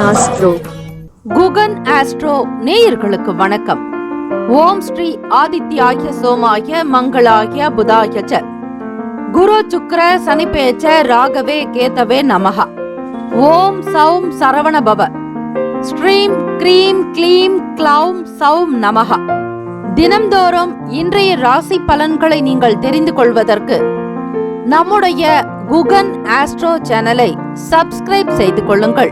Astro. Guhan astro நேயர்களுக்கு வணக்கம். ஓம் ஸ்ரீ ஆதித்யாய சோமாய மங்களாய புதாய ச குரு சுக்ர சனிப்பேச்ச ராகவே கேதவே நமஹ. ஓம் சௌம் சரவண பவ. ஸ்ரீம் க்ரீம் க்ளீம் க்ளௌம் சௌம் நமஹ. தினம்தோறும் இன்றைய ராசி பலன்களை நீங்கள் தெரிந்து கொள்வதற்கு நம்முடைய குகன் ஆஸ்ட்ரோ சேனலை சப்ஸ்கிரைப் செய்து கொள்ளுங்கள்.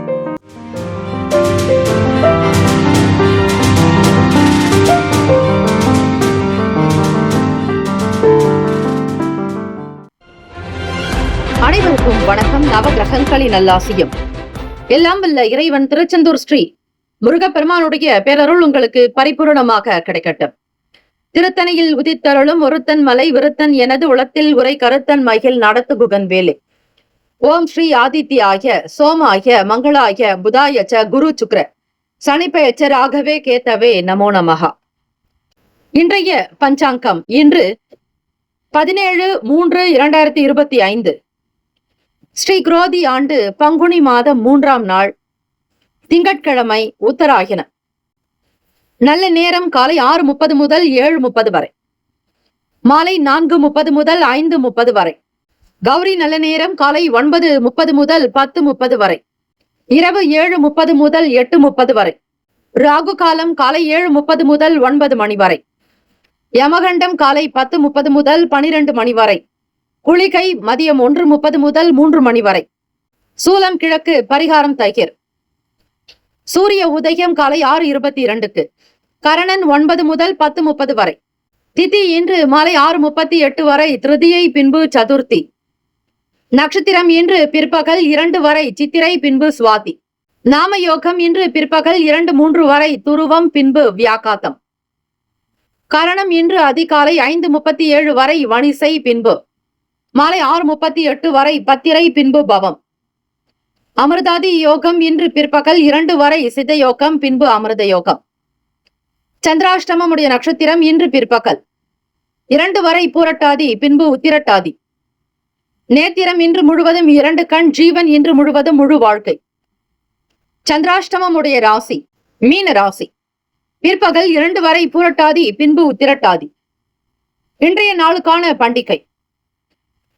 அனைவருக்கும் வணக்கம். நவகிரகங்களின் நல்லாசியும் எல்லாம் வல்ல இறைவன் திருச்செந்தூர் ஸ்ரீ முருகப்பெருமானுடைய பேரருள் உங்களுக்கு பரிபூரணமாக கிடைக்கட்டும். திருத்தணியில் உதித்தருளும் ஒருத்தன் மலை விருத்தன் எனது உளத்தில் உரை கருத்தன் மகிழ் நடத்து குகன் வேலை. ஓம் ஸ்ரீ ஆதித்யாய சோமாய மங்களாய புதாய ச குரு சுக்ர சனிப்பெயர்ச்ச ராகவே கேத்தவே நமோ நமஹா. இன்றைய பஞ்சாங்கம் இன்று 17/3/2025 ஸ்ரீ குரோதி ஆண்டு பங்குனி மாதம் 3ஆம் நாள் திங்கட்கிழமை உத்தராயணம். நல்ல நேரம் காலை 6:30 முதல் 7:30 வரை, மாலை 4:30 முதல் 5:30 வரை. கௌரி நல்ல நேரம் காலை 9:30 முதல் 10:30 வரை, இரவு 7:30 முதல் 8:30 வரை. ராகு காலம் காலை 7:30 முதல் 9 மணி வரை. யமகண்டம் காலை 10:30 முதல் 12 மணி வரை. குளிகை மதியம் 1:30 முதல் 3 மணி வரை. சூலம் கிழக்கு, பரிகாரம் தைகிர். சூரிய உதயம் காலை 6:22க்கு. கரணன் 9 முதல் 10:30 வரை. திதி இன்று மாலை 6:38 வரை திருதியை, பின்பு சதுர்த்தி. நட்சத்திரம் இன்று பிற்பகல் 2 வரை சித்திரை, பின்பு சுவாதி. நாம யோகம் இன்று பிற்பகல் 2:03 வரை துருவம், பின்பு வியாகாத்தம். கரணம் இன்று அதிகாலை 5:37 வரை வணிசை, பின்பு மாலை 6:38 வரை பத்திரை, பின்பு பவம். அமிர்தாதி யோகம் இன்று பிற்பகல் 2 வரை சித்த யோகம், பின்பு அமிர்த யோகம். சந்திராஷ்டமம் உடைய நட்சத்திரம் இன்று பிற்பகல் 2 வரை பூரட்டாதி, பின்பு உத்திரட்டாதி. நேத்திரம் இன்று முழுவதும் 2 கண். ஜீவன் இன்று முழுவதும் முழு வாழ்க்கை. சந்திராஷ்டமம் உடைய ராசி மீன ராசி. பிற்பகல் 2 வரை பூரட்டாதி, பின்பு உத்திரட்டாதி. இன்றைய நாளுக்கான பண்டிகை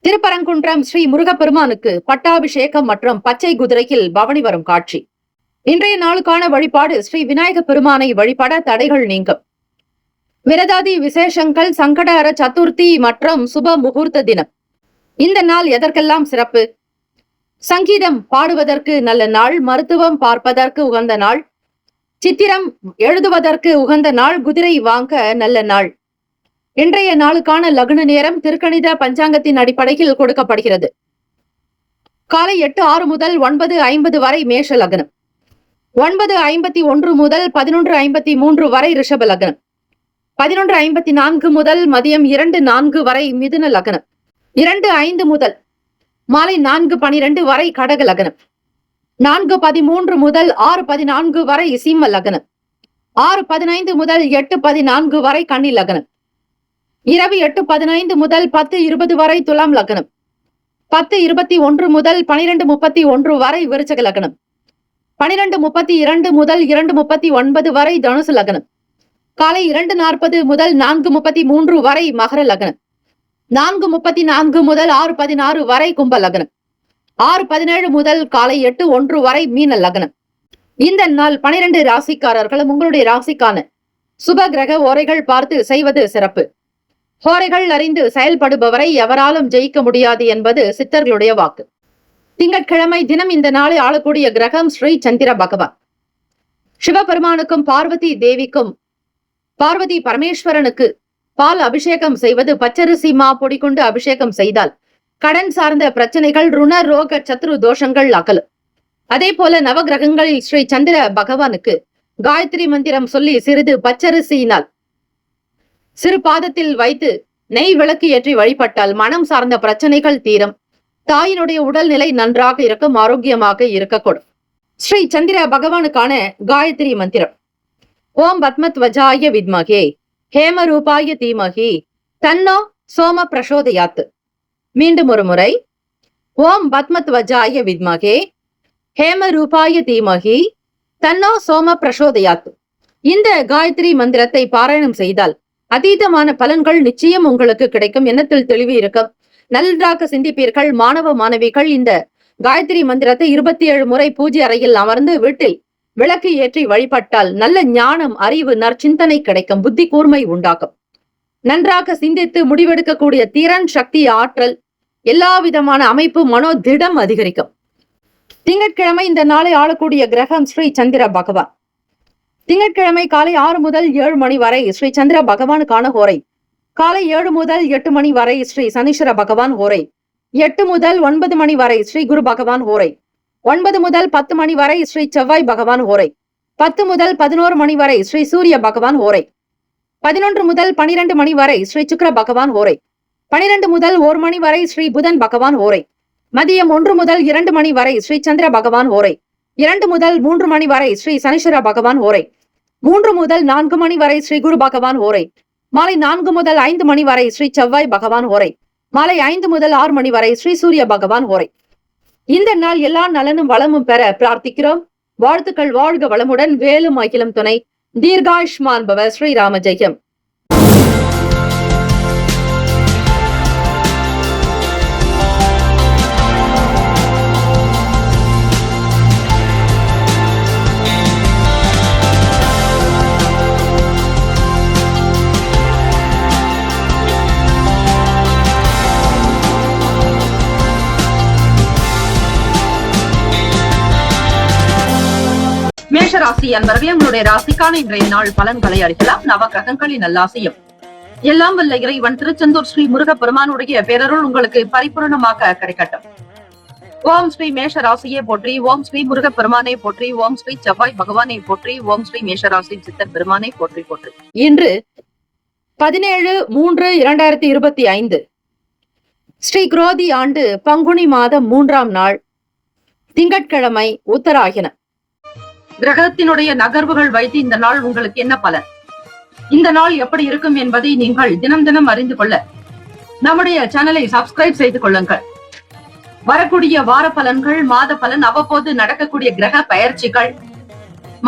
திருப்பரங்குன்றம் ஸ்ரீ முருகப்பெருமானுக்கு பட்டாபிஷேகம் மற்றும் பச்சை குதிரையில் பவனி வரும் காட்சி. இன்றைய நாளுக்கான வழிபாடு ஸ்ரீ விநாயக பெருமானை வழிபட தடைகள் நீங்கும். விரதாதி விசேஷங்கள், சங்கடஹர சதுர்த்தி மற்றும் சுப முகூர்த்த தினம். இந்த நாள் எதற்கெல்லாம் சிறப்பு? சங்கீதம் பாடுவதற்கு நல்ல நாள், மருத்துவம் பார்ப்பதற்கு உகந்த நாள், சித்திரம் எழுதுவதற்கு உகந்த நாள், குதிரை வாங்க நல்ல நாள். இன்றைய நாளுக்கான லக்ன நேரம் திருக்கணித பஞ்சாங்கத்தின் அடிப்படையில் கொடுக்கப்படுகிறது. காலை 8:06 முதல் 9:50 வரை மேஷ லக்னம். 9:51 முதல் 11:53 வரை ரிஷப லக்னம். 11:54 முதல் மதியம் 2:04 வரை மிதுன லக்னம். 2:05 முதல் மாலை 4:12 வரை கடக லக்னம். 4:13 முதல் 6:14 வரை சிம்ம லக்னம். 6:15 முதல் 8:14 வரை கன்னி லக்னம். இரவு 8:15 முதல் 10:20 வரை துலாம் லக்னம். 10:21 முதல் 12:31 வரை விருச்சக லக்னம். 12:32 முதல் 2:39 வரை தனுசு லக்னம். காலை 2:40 முதல் 4:33 வரை மகர லக்னம். 4:34 முதல் 6:16 வரை கும்ப லக்னம். 6:17 முதல் காலை 8:01 வரை மீன லக்னம். இந்த நாள் 12 ராசிக்காரர்களும் உங்களுடைய ராசிக்கான சுப கிரக ஓரைகள் பார்த்து செய்வது சிறப்பு. ஹோரைகள் அறிந்து செயல்படுபவரை எவராலும் ஜெயிக்க முடியாது என்பது சித்தர்களுடைய வாக்கு. திங்கட்கிழமை தினம் இந்த நாளை ஆளக்கூடிய கிரகம் ஸ்ரீ சந்திர பகவான். சிவபெருமானுக்கும் பார்வதி தேவிக்கும், பார்வதி பரமேஸ்வரனுக்கு பால் அபிஷேகம் செய்வது, பச்சரிசி மா பொடி கொண்டு அபிஷேகம் செய்தால் கடன் சார்ந்த பிரச்சனைகள், ருண ரோக சத்ரு தோஷங்கள் அகலும். அதே போல நவகிரகங்களில் ஸ்ரீ சந்திர பகவானுக்கு காயத்ரி மந்திரம் சொல்லி சிறிது பச்சரிசியினால் சிறு பாதத்தில் வைத்து நெய் விளக்கு ஏற்றி வழிபட்டால் மனம் சார்ந்த பிரச்சனைகள் தீரும். தாயினுடைய உடல்நிலை நன்றாக இருக்கும், ஆரோக்கியமாக இருக்கக்கூடும். ஸ்ரீ சந்திர பகவானுக்கான காயத்ரி மந்திரம்: ஓம் பத்மத்வஜாய வித்மகே ஹேம ரூபாய தீமகி தன்னோ சோம பிரசோதயாத். மீண்டும் ஒரு முறை. ஓம் பத்மத்வஜாய வித்மகே ஹேம ரூபாய தீமகி தன்னோ சோம பிரசோதயாத். இந்த காயத்ரி மந்திரத்தை பாராயணம் செய்தால் அதீதமான பலன்கள் நிச்சயம் உங்களுக்கு கிடைக்கும். எண்ணத்தில் தெளிவு இருக்கும். நன்றாக சிந்திப்பீர்கள். மாணவ மாணவிகள் இந்த காயத்ரி மந்திரத்தை 27 முறை பூஜை அறையில் அமர்ந்து வீட்டில் விளக்கு ஏற்றி வழிபட்டால் நல்ல ஞானம், அறிவு, நற்சிந்தனை கிடைக்கும். புத்தி கூர்மை உண்டாகும். நன்றாக சிந்தித்து முடிவெடுக்கக்கூடிய திறன், சக்தி, ஆற்றல், எல்லா விதமான அமைப்பு, மனோ திடம் அதிகரிக்கும். திங்கட்கிழமை இந்த நாளை ஆளக்கூடிய கிரகம் ஸ்ரீ சந்திர பகவான். திங்கட்கிழமை காலை 6 முதல் 7 மணி வரை ஸ்ரீ சந்திர பகவானுக்கான ஹோரை. காலை 7 முதல் 8 மணி வரை ஸ்ரீ சனீஸ்வர பகவான் ஹோரை. 8 முதல் 9 மணி வரை ஸ்ரீ குரு பகவான் ஹோரை. 9 முதல் 10 மணி வரை ஸ்ரீ செவ்வாய் பகவான் ஹோரை. 10 முதல் 11 மணி வரை ஸ்ரீ சூரிய பகவான் ஹோரை. 11 முதல் 12 மணி வரை ஸ்ரீ சுக்கிர பகவான் ஹோரை. 12 முதல் 1 மணி வரை ஸ்ரீ புதன் பகவான் ஹோரை. மதியம் 1 முதல் 2 மணி வரை ஸ்ரீ சந்திர பகவான் ஹோரை. 2 முதல் 3 மணி வரை ஸ்ரீ சனீஸ்வர பகவான் ஹோரை. 3 முதல் 4 மணி வரை ஸ்ரீ குரு பகவான் ஹோரை. மாலை 4 முதல் 5 மணி வரை ஸ்ரீ செவ்வாய் பகவான் ஹோரை. மாலை 5 முதல் 6 மணி வரை ஸ்ரீ சூரிய பகவான் ஹோரை. இந்த நாள் எல்லா நலனும் வளமும் பெற பிரார்த்திக்கிறோம். வாழ்த்துக்கள். வாழ்க வளமுடன். வேலும் அகிலம் துணை. தீர்காயுஷ்மான் பவ. ஸ்ரீராம ஜெயம். மேஷராசி அன்பர்களே, உங்களுடைய ராசிக்கான இன்றைய நாள் பலன்களை அறிக்கலாம். நவ கிரகங்களின் நல்லாசியும் எல்லாம் வல்ல இறைவன் திருச்செந்தூர் ஸ்ரீ முருகப்பெருமானுடைய பேரருள் உங்களுக்கு பரிபூர்ணமாக கிடைக்கட்டும். ஓம் ஸ்ரீ மேஷராசியை போற்றி. ஓம் ஸ்ரீ முருகப்பெருமானை போற்றி. ஓம் ஸ்ரீ செவ்வாய் பகவானை போற்றி. ஓம் ஸ்ரீ மேஷராசி சித்தர் பெருமானை போற்றி போற்றி. இன்று 17/3/2025 ஸ்ரீ குரோதி ஆண்டு பங்குனி மாதம் 3ஆம் நாள் திங்கட்கிழமை உத்தராயணம். கிரகத்தினுடைய நகர்வுகள் வைத்து இந்த நாள் உங்களுக்கு என்ன பலன், இந்த நாள் எப்படி இருக்கும் என்பதை நீங்கள் தினம் தினம் அறிந்து கொள்ள நம்முடைய சேனலை சப்ஸ்கிரைப் செய்து கொள்ளுங்கள். வரக்கூடிய வார பலன்கள், மாத பலன், அவ்வப்போது நடக்கக்கூடிய கிரக பயிற்சிகள்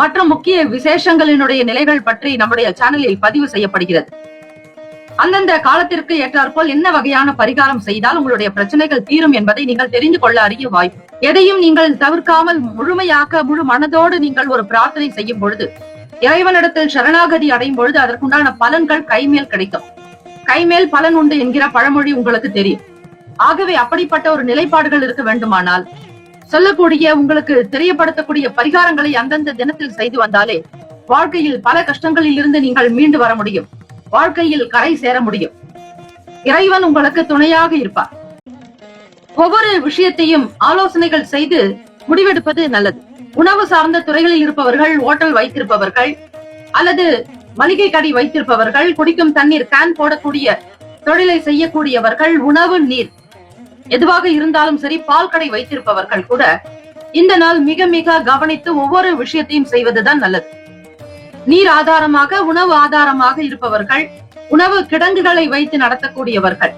மற்றும் முக்கிய விசேஷங்களினுடைய நிலைகள் பற்றி நம்முடைய சேனலில் பதிவு செய்யப்படுகிறது. அந்தந்த காலத்திற்கு ஏற்றாற்போல் என்ன வகையான பரிகாரம் செய்தால் உங்களுடைய பிரச்சனைகள் தீரும் என்பதை நீங்கள் தெரிந்து கொள்ள அறிய வாய்ப்பு. எதையும் நீங்கள் தவிர்க்காமல் முழுமையாக முழு மனதோடு நீங்கள் ஒரு பிரார்த்தனை செய்யும் பொழுது, இறைவனிடத்தில் சரணாகதி அடையும் பொழுது அதற்குண்டான பலன்கள் கைமேல் கிடைக்கும். கைமேல் பலன் உண்டு என்கிற பழமொழி உங்களுக்கு தெரியும். ஆகவே அப்படிப்பட்ட ஒரு நிலைப்பாடுகள் இருக்க வேண்டுமானால் சொல்லக்கூடிய, உங்களுக்கு தெரியப்படுத்தக்கூடிய பரிகாரங்களை அந்தந்த தினத்தில் செய்து வந்தாலே வாழ்க்கையில் பல கஷ்டங்களில் இருந்து நீங்கள் மீண்டு வர முடியும். வாழ்க்கையில் கரை சேர முடியும். இறைவன் உங்களுக்கு துணையாக இருப்பார். ஒவ்வொரு விஷயத்தையும் ஆலோசனைகள் செய்து முடிவெடுப்பது நல்லது. உணவு சார்ந்த துறைகளில் இருப்பவர்கள், ஓட்டல் வைத்திருப்பவர்கள் அல்லது மளிகை கடை வைத்திருப்பவர்கள், குடிக்கும் தண்ணீர் கேன் போடக்கூடிய தொழிலை செய்யக்கூடியவர்கள், உணவு நீர் எதுவாக இருந்தாலும் சரி, பால் கடை வைத்திருப்பவர்கள் கூட இந்த நாள் மிக மிக கவனித்து ஒவ்வொரு விஷயத்தையும் செய்வதுதான் நல்லது. நீர் ஆதாரமாக, உணவு ஆதாரமாக இருப்பவர்கள், உணவு கிடங்குகளை வைத்து நடத்தக்கூடியவர்கள்,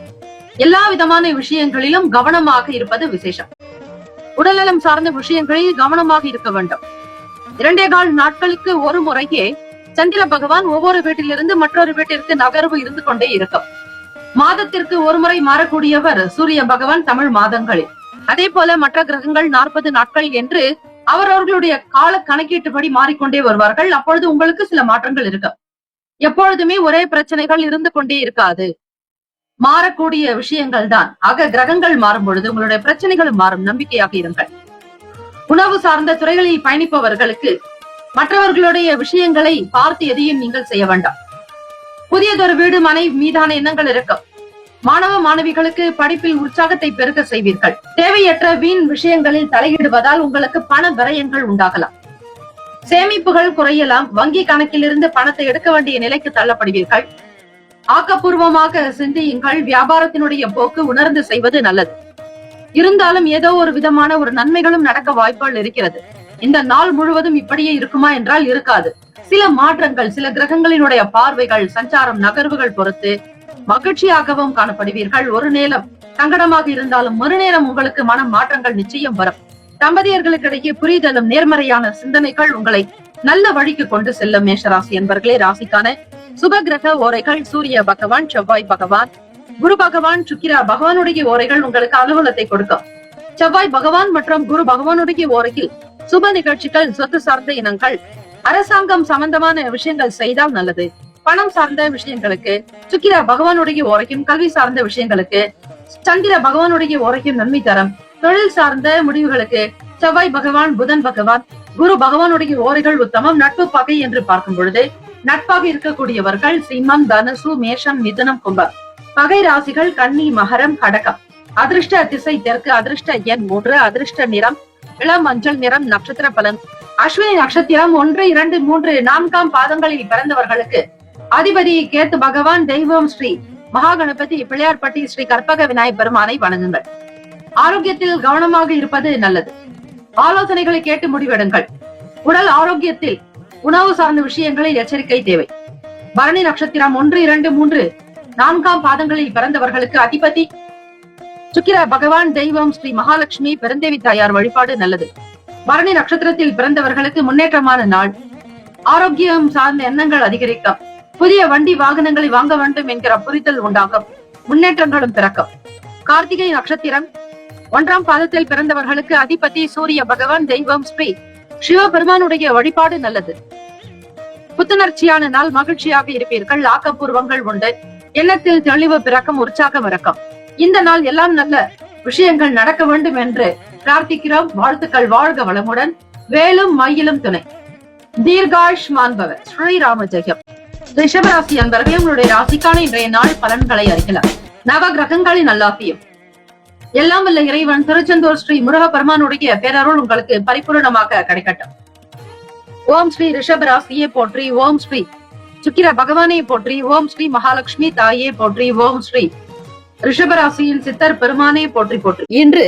எல்லா விதமான விஷயங்களிலும் கவனமாக இருப்பது விசேஷம். உடல்நலம் சார்ந்த விஷயங்களில் கவனமாக இருக்க வேண்டும். 2.25 நாட்களுக்கு ஒரு முறையே சந்திர பகவான் ஒவ்வொரு வீட்டிலிருந்து மற்றொரு வீட்டிற்கு நகர்வு இருந்து கொண்டே இருக்கும். மாதத்திற்கு ஒரு முறை மாறக்கூடியவர் சூரிய பகவான் தமிழ் மாதங்களில். அதே போல மற்ற கிரகங்கள் 40 நாட்கள் என்று அவரவர்களுடைய கால கணக்கீட்டுப்படி மாறிக்கொண்டே வருவார்கள். அப்பொழுது உங்களுக்கு சில மாற்றங்கள் இருக்கும். எப்பொழுதுமே ஒரே பிரச்சனைகள் இருந்து கொண்டே இருக்காது. மாறக்கூடிய விஷயங்கள் தான். ஆக கிரகங்கள் மாறும் பொழுது உங்களுடைய பிரச்சனைகள் மாறும். நம்பிக்கையாக இருங்கள். உணவு சார்ந்த துறைகளில் பயணிப்பவர்களுக்கு மற்றவர்களுடைய விஷயங்களை பார்த்து எதையும் நீங்கள் செய்ய வேண்டாம். புதியதொரு வீடு, மனை மீதான எண்ணங்கள் இருக்கும். மாணவ மாணவிகளுக்கு படிப்பில் உற்சாகத்தை பெருக்க செய்வீர்கள். தேவையற்ற வீண் விஷயங்களில் தலையிடுவதால் உங்களுக்கு பண விரயங்கள் உண்டாகலாம். சேமிப்புகள் குறையலாம். வங்கி கணக்கிலிருந்து பணத்தை எடுக்க வேண்டிய நிலைக்கு தள்ளப்படுவீர்கள். ஆக்கப்பூர்வமாக சிந்தியுங்கள். வியாபாரத்தினுடைய போக்கு உணர்ந்து செய்வது நல்லது. இருந்தாலும் ஏதோ ஒரு விதமான ஒரு நன்மைகளும் நடக்க வாய்ப்புகள் இருக்கிறது. இந்த நாள் முழுவதும் இப்படியே இருக்குமா என்றால் இருக்காது. சில மாற்றங்கள், சில கிரகங்களினுடைய பார்வைகள், சஞ்சாரம், நகர்வுகள் பொறுத்து மகிழ்ச்சியாகவும் காணப்படுவீர்கள். ஒரு நேரம் சங்கடமாக இருந்தாலும் மறுநேரம் உங்களுக்கு மன மாற்றங்கள் நிச்சயம் வரும். தம்பதியர்களுக்கிடையே புரிதலும் நேர்மறையான சிந்தனைகள் உங்களை நல்ல வழிக்கு கொண்டு செல்லும். மேஷராசி என்பர்களே, ராசிக்கான சுபகிரக ஓரைகள்: சூரிய பகவான், செவ்வாய் பகவான், குரு பகவான், சுக்கிர பகவானுடைய ஓரைகள் உங்களுக்கு அலுவலத்தை கொடுக்கும். செவ்வாய் பகவான் மற்றும் குரு பகவானுடைய ஓரையில் சுப நிகழ்ச்சிகள், சொத்து சார்ந்த இனங்கள், அரசாங்கம் சம்பந்தமான விஷயங்கள் செய்தால் நல்லது. பணம் சார்ந்த விஷயங்களுக்கு சுக்கிர பகவானுடைய ஓரையும், கல்வி சார்ந்த விஷயங்களுக்கு சந்திர பகவானுடைய ஓரையும் நன்மை தரும். தொழில் சார்ந்த முடிவுகளுக்கு செவ்வாய் பகவான், புதன் பகவான், குரு பகவானுடைய ஓரைகள் உத்தமம். நட்பு பகை என்று பார்க்கும் பொழுது நட்பாக இருக்கக்கூடியவர்கள் சிம்மம், தனுசு, மேஷம், மிதுனம், கும்பம். பகை ராசிகள் கன்னி, மகரம், கடகம். அதிர்ஷ்ட திசை தெற்கு, அதிர்ஷ்ட எண் 3, அதிர்ஷ்ட நிறம் இளம் மஞ்சள் நிறம். நட்சத்திர பலன்: அஸ்வினி நட்சத்திரம் 1, 2, 3, 4ஆம் பாதங்களில் பிறந்தவர்களுக்கு அதிபதி கேத்து பகவான். தெய்வம் ஸ்ரீ மகா கணபதி, பிள்ளையார்பட்டி ஸ்ரீ கற்பக விநாயகர் பெருமானை வணங்குங்கள். ஆரோக்கியத்தில் கவனமாக இருப்பது நல்லது. ஆலோசனைகளை கேட்டு முடிவெடுங்கள். உடல் ஆரோக்கியத்தில் உணவு சார்ந்த விஷயங்களில் எச்சரிக்கை தேவை. பரணி நட்சத்திரம் 1, 2, 3, 4ஆம் பாதங்களில் பிறந்தவர்களுக்கு அதிபதி சுக்கிர பகவான். தெய்வம் ஸ்ரீ மகாலட்சுமி, பெருந்தேவி தாயார் வழிபாடு நல்லது. பரணி நட்சத்திரத்தில் பிறந்தவர்களுக்கு முன்னேற்றமான நாள். ஆரோக்கியம் சார்ந்த எண்ணங்கள் அதிகரிக்கும். புதிய வண்டி வாகனங்களை வாங்க வேண்டும் என்கிற புரிதல் உண்டாகும். முன்னேற்றங்களும் பிறக்கும். கார்த்திகை நட்சத்திரம் 1ஆம் பாதத்தில் பிறந்தவர்களுக்கு அதிபதி சூரிய பகவான். தெய்வம் ஸ்ரீ சிவபெருமானுடைய வழிபாடு நல்லது. புத்துணர்ச்சியான நாள், மகிழ்ச்சியாக இருப்பீர்கள். ஆக்கப்பூர்வங்கள் உண்டு. எண்ணத்தில் தெளிவு பிறக்கும், உற்சாகம் இறக்கும். இந்த நாள் எல்லாம் நல்ல விஷயங்கள் நடக்க வேண்டும் என்று பிரார்த்திக்கிறோம். வாழ்த்துக்கள். வாழ்க வளமுடன். வேலும் மயிலும் துணை. தீர்காயுஷ்மான் பவ. ஸ்ரீராம ஜெயம். ரிஷபராசி அன்பர்களே, உங்களுடைய ராசிக்கான இன்றைய நாள் பலன்களை அறிக்கலாம். நவ கிரகங்களின் நல்லாசியும் எல்லாம் வல்ல இறைவன் திருச்செந்தூர் ஸ்ரீ முருக பெருமானுடைய பேரருள் உங்களுக்கு பரிபூர்ணமாக கிடைக்கட்டும். ஓம் ஸ்ரீ ரிஷபராசியை போற்றி. ஓம் ஸ்ரீ சுக்கிர பகவானை போற்றி. ஓம் ஸ்ரீ மகாலட்சுமி தாயே போற்றி. ஓம் ஸ்ரீ ரிஷபராசியின் சித்தர் பெருமானை போற்றி போற்றி. இன்று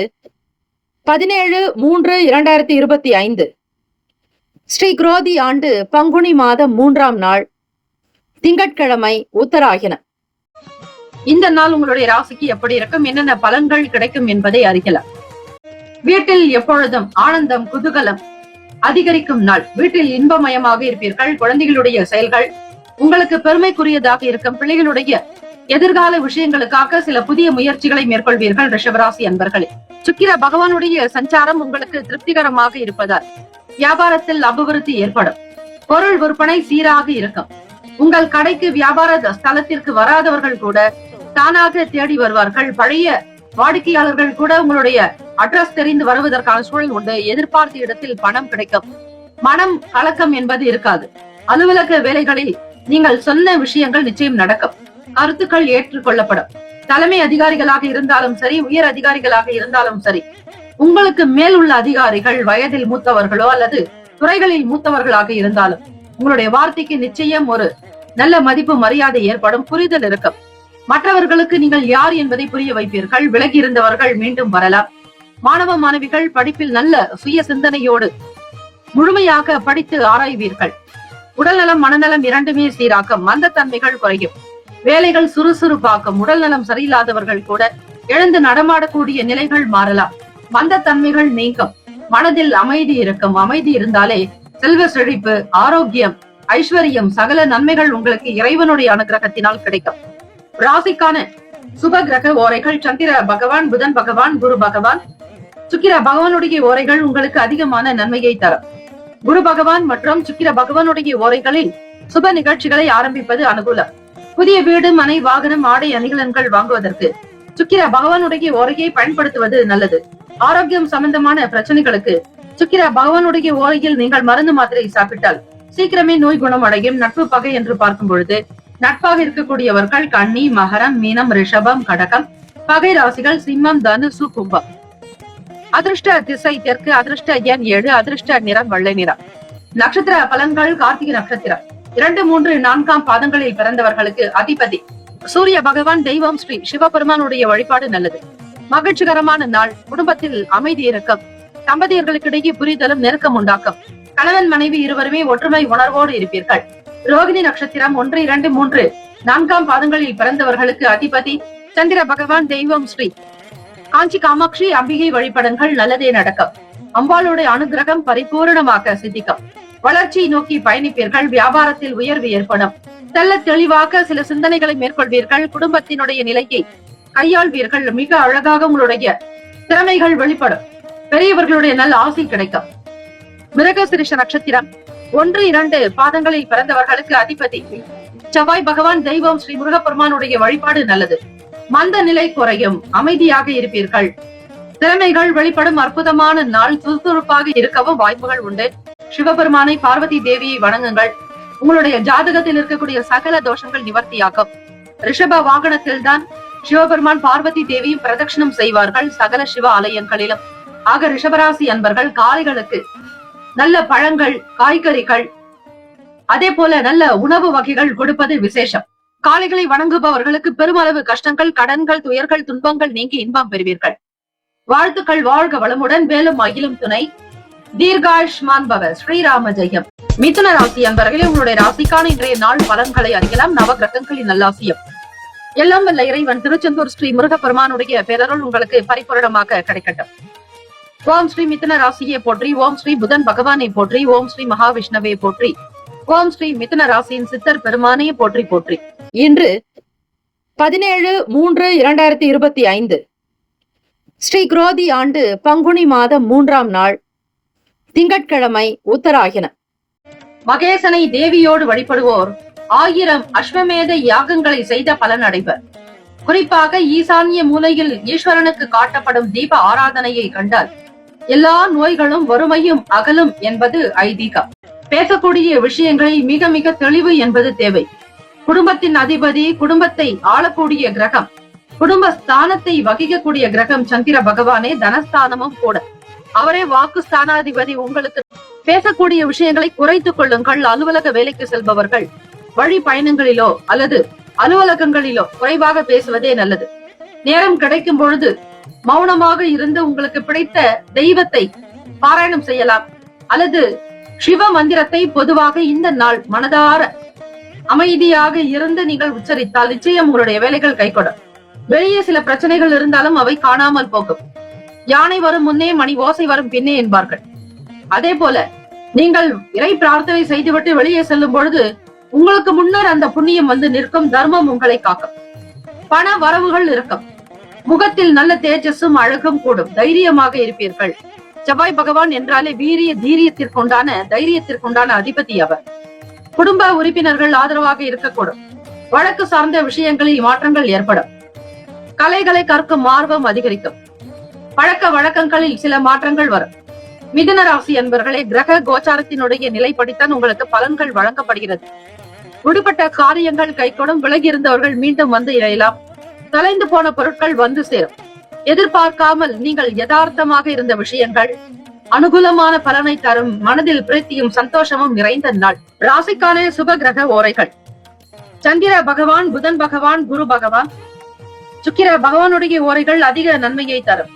17/3/2025 ஸ்ரீ குரோதி ஆண்டு பங்குனி மாதம் 3ஆம் நாள், திங்கட்கிழமை, உத்தராயணம். இந்த நாள் உங்களுடைய ராசிக்கு எப்படி இருக்கும், என்னென்ன பலன்கள் கிடைக்கும் என்பதை அறியலாம். வீட்டில் எப்பொழுதும் ஆனந்தம், குதூகலம் அதிகரிக்கும் நாள். வீட்டில் இன்பமயமாக இருப்பீர்கள். குழந்தைகளுடைய செயல்கள் உங்களுக்கு பெருமைக்குரியதாக இருக்கும். பிள்ளைகளுடைய எதிர்கால விஷயங்களுக்காக சில புதிய முயற்சிகளை மேற்கொள்வீர்கள். ரிஷபராசி அன்பர்களே, சுக்கிர பகவானுடைய சஞ்சாரம் உங்களுக்கு திருப்திகரமாக இருப்பதால் வியாபாரத்தில் அபிவிருத்தி ஏற்படும். பொருள் விற்பனை சீராக இருக்கும். உங்கள் கடைக்கு வியாபார ஸ்தலத்திற்கு வராதவர்கள் கூட தானாக தேடி வருவார்கள். பழைய வாடிக்கையாளர்கள் கூட உங்களுடைய அட்ரஸ் தெரிந்து வருவதற்கான சூழல் உண்டு. எதிர்பார்த்த இடத்தில் பணம் கிடைக்கும். மனம் கலக்கம் என்பது இருக்காது. அலுவலக வேலைகளில் நீங்கள் சொன்ன விஷயங்கள் நிச்சயம் நடக்கும். கருத்துக்கள் ஏற்றுக்கொள்ளப்படும். தலைமை அதிகாரிகளாக இருந்தாலும் சரி, உயர் அதிகாரிகளாக இருந்தாலும் சரி, உங்களுக்கு மேல் உள்ள அதிகாரிகள் வயதில் மூத்தவர்களோ அல்லது துறைகளில் மூத்தவர்களாக இருந்தாலும் உங்களுடைய வார்த்தைக்கு நிச்சயம் ஒரு நல்ல மதிப்பு, மரியாதை ஏற்படும். புரிதல் இருக்கும். மற்றவர்களுக்கு நீங்கள் யார் என்பதை புரிய வைப்பீர்கள். விலகி இருந்தவர்கள் மீண்டும் வரலாம். மாணவ மாணவிகள் படிப்பில் நல்ல சுய சிந்தனையோடு முழுமையாக படித்து ஆராய்வீர்கள். உடல்நலம், மனநலம் இரண்டுமே சீராக்கும். மந்தத்தன்மைகள் குறையும். வேலைகள் சுறுசுறுப்பாக்கும். உடல் நலம் சரியில்லாதவர்கள் கூட எழுந்து நடமாடக்கூடிய நிலைகள் மாறலாம். மந்தத்தன்மைகள் நீங்கும். மனதில் அமைதி இருக்கும். அமைதி இருந்தாலே செல்வ செழிப்பு, ஆரோக்கியம், ஐஸ்வர்யம், சகல நன்மைகள் உங்களுக்கு இறைவனுடைய அனுகிரகத்தினால் கிடைக்கும். ராசிக்கான சுப கிரக ஓரைகள்: சந்திர பகவான், புதன் பகவான், குரு பகவான், சுக்கிர பகவானுடைய ஓரைகள் உங்களுக்கு அதிகமான நன்மையை தரும். குரு பகவான் மற்றும் சுக்கிர பகவானுடைய ஓரைகளில் சுப நிகழ்ச்சிகளை ஆரம்பிப்பது அனுகூலம். புதிய வீடு, மனை, வாகனம், ஆடை, அணிகலன்கள் வாங்குவதற்கு சுக்கிர பகவானுடைய ஓரையை பயன்படுத்துவது நல்லது. ஆரோக்கியம் சம்பந்தமான பிரச்சனைகளுக்கு சுக்கிர பகவானுடைய ஓரையில் நீங்கள் மருந்து மாத்திரை சாப்பிட்டால் சீக்கிரமே நோய் குணமடையும். நட்பு பகை என்று பார்க்கும் பொழுது நட்பாக இருக்கக்கூடியவர்கள் கன்னி, மகரம், மீனம், ரிஷபம், கடகம். பகை ராசிகள் சிம்மம், தனுசு, கும்பம். அதிர்ஷ்ட திசை தெற்கு, அதிர்ஷ்ட எண் 7, அதிர்ஷ்ட நிறம் வெள்ளை நிறம். நட்சத்திர பலன்கள்: கார்த்திகை நட்சத்திரம் 2, 3, 4ஆம் பாதங்களில் பிறந்தவர்களுக்கு அதிபதி சூரிய பகவான். தெய்வம் ஸ்ரீ சிவபெருமானுடைய வழிபாடு நல்லது. மகிழ்ச்சிகரமான நாள். குடும்பத்தில் அமைதி இருக்கும். தம்பதியர்களுக்கிடையே புரிதலும் நெருக்கம் உண்டாக்கும். கணவன் மனைவி இருவருமே ஒற்றுமை உணர்வோடு இருப்பீர்கள். ரோகிணி நட்சத்திரம் 1, 2, 3, 4ஆம் பாதங்களில் பிறந்தவர்களுக்கு அதிபதி சந்திர பகவான். தெய்வம் ஸ்ரீ காஞ்சி காமாட்சி அம்பிகை வழிபடுங்கள். நல்லதே நடக்கும். அம்பாளுடைய அனுகிரகம் பரிபூரணமாக சித்திக்கும். வளர்ச்சியை நோக்கி பயணிப்பீர்கள். வியாபாரத்தில் உயர்வு ஏற்படும். தெல்ல தெளிவாக சில சிந்தனைகளை மேற்கொள்வீர்கள். குடும்பத்தினுடைய நிலையை கையாள்வீர்கள். மிக அழகாக உங்களுடைய திறமைகள் வெளிப்படும். பெரியவர்களுடைய நல்ல ஆசை கிடைக்கும். மிருகசிரிஷ நட்சத்திரம் 1, 2 பாதங்களில் பிறந்தவர்களுக்கு அதிபதி செவ்வாய் பகவான். தெய்வம் ஸ்ரீ முருகப்பெருமானுடைய வழிபாடு நல்லது. மந்த நிலை குறையும். அமைதியாக இருப்பீர்கள். திறமைகள் வெளிப்படும். அற்புதமான நாள். சுறுசுறுப்பாக இருக்கவும் வாய்ப்புகள் உண்டு. சிவபெருமானை, பார்வதி தேவியை வணங்குங்கள். உங்களுடைய ஜாதகத்தில் இருக்கக்கூடிய சகல தோஷங்கள் நிவர்த்தியாகும். ரிஷப வாகனத்தில் தான் சிவபெருமான், பார்வதி தேவியும் பிரதட்சணம் செய்வார்கள் சகல சிவ ஆலயங்களிலும். ஆக ரிஷபராசி அன்பர்கள் காளைகளுக்கு நல்ல பழங்கள், காய்கறிகள், அதே போல நல்ல உணவு வகைகள் கொடுப்பது விசேஷம். காளைகளை வணங்குபவர்களுக்கு பெருமளவு கஷ்டங்கள், கடன்கள், துயர்கள், துன்பங்கள் நீங்கி இன்பம் பெறுவீர்கள். வாழ்த்துக்கள். வாழ்க வளமுடன். வேலும் அகிலும் துணை. தீர்காயுஷ்மான் பவ. ஸ்ரீராம ஜெயம். மிதுன ராசி அன்பர்களே, உங்களுடைய ராசிக்கான இன்றைய நாள் பலன்களை அறியலாம். நவ கிரகங்களின் நல்லாசியம் எல்லாம் வல்ல இறைவன் திருச்செந்தூர் ஸ்ரீ முருகப்பெருமானுடைய பேரருள் உங்களுக்கு பரிபூரணமாக கிடைக்கட்டும். ஓம் ஸ்ரீ மிதுன ராசியை போற்றி. ஓம் ஸ்ரீ புதன் பகவானை போற்றி. ஓம் ஸ்ரீ மகாவிஷ்ணுவை போற்றி. ஓம் ஸ்ரீ மிதுன ராசியின் சித்தர் பெருமானை போற்றி போற்றி. இன்று 17/3/2025 ஸ்ரீ குரோதி ஆண்டு பங்குனி மாதம் 3ஆம் நாள் திங்கட்கிழமை உத்தராயணம். மகேசனை தேவியோடு வழிபடுவோர் 1000 அஸ்வமேத யாகங்களை செய்த பலன் அடைவர். குறிப்பாக ஈசான்ய மூலையில் ஈஸ்வரனுக்கு காட்டப்படும் தீப ஆராதனையை கண்டால் எல்லா நோய்களும் வறுமையும் அகலும் என்பது ஐதீகம். பேசக்கூடிய விஷயங்களில் மிக மிக தெளிவு என்பது தேவை. குடும்பத்தின் அதிபதி, குடும்பத்தை ஆளக்கூடிய கிரகம், குடும்ப ஸ்தானத்தை வகிக்கக்கூடிய கிரகம் சந்திர பகவானே தனஸ்தானமும் கூட. அவரே வாக்கு ஸ்தானாதிபதி. உங்களுக்கு பேசக்கூடிய விஷயங்களை குறைத்துக் கொள்ளுங்கள். அலுவலக வேலைக்கு செல்பவர்கள் வழி பயணங்களிலோ அல்லது அலுவலகங்களிலோ குறைவாக பேசுவதே நல்லது. நேரம் கிடைக்கும் பொழுது மௌனமாக இருந்து உங்களுக்கு பிடித்த தெய்வத்தை பாராயணம் செய்யலாம். அல்லது சிவ மந்திரத்தை பொதுவாக இந்த நாள் மனதார அமைதியாக இருந்து நீங்கள் உச்சரித்தால் நிச்சயம் உங்களுடைய வேலைகள் கைகொடும். வெளியே சில பிரச்சனைகள் இருந்தாலும் அவை காணாமல் போகும். யானை வரும் முன்னே மணி ஓசை வரும் பின்னே என்பார்கள். அதே போல நீங்கள் இறை பிரார்த்தனை செய்துவிட்டு வெளியே செல்லும் பொழுது உங்களுக்கு முன்னர் அந்த புண்ணியம் வந்து நிற்கும். தர்மம் உங்களை காக்கும். பண வரவுகள் இருக்கும். முகத்தில் நல்ல தேஜஸும் அழகும் கூடும். தைரியமாக இருப்பீர்கள். செவ்வாய் பகவான் என்றாலே வீரிய தீரியத்திற்குண்டான தைரியத்திற்குண்டான அதிபதி அவர். குடும்ப உறுப்பினர்கள் ஆதரவாக இருக்கக்கூடும். வழக்கு சார்ந்த விஷயங்களில் மாற்றங்கள் ஏற்படும். கலைகளை கற்கும் ஆர்வம் அதிகரிக்கும். பழக்க வழக்கங்களில் சில மாற்றங்கள் வரும். மிதுன ராசி என்பர்களே, கிரக கோச்சாரத்தினுடைய நிலைப்படித்தான் உங்களுக்கு பலன்கள் வழங்கப்படுகிறது. விடுபட்ட காரியங்கள் கைகூடும். விலகி இருந்தவர்கள் மீண்டும் வந்து இணையலாம். தொலைந்து போன பொருட்கள் வந்து சேரும். எதிர்பார்க்காமல் நீங்கள் யதார்த்தமாக இருந்த விஷயங்கள் அனுகூலமான பலனை தரும். மனதில் பிரீத்தியும் சந்தோஷமும் நிறைந்த நாள். ராசிக்கான சுப கிரக ஓரைகள்: சந்திர பகவான், புதன் பகவான், குரு பகவான், சுக்கிர பகவானுடைய ஓரைகள் அதிக நன்மையை தரும்.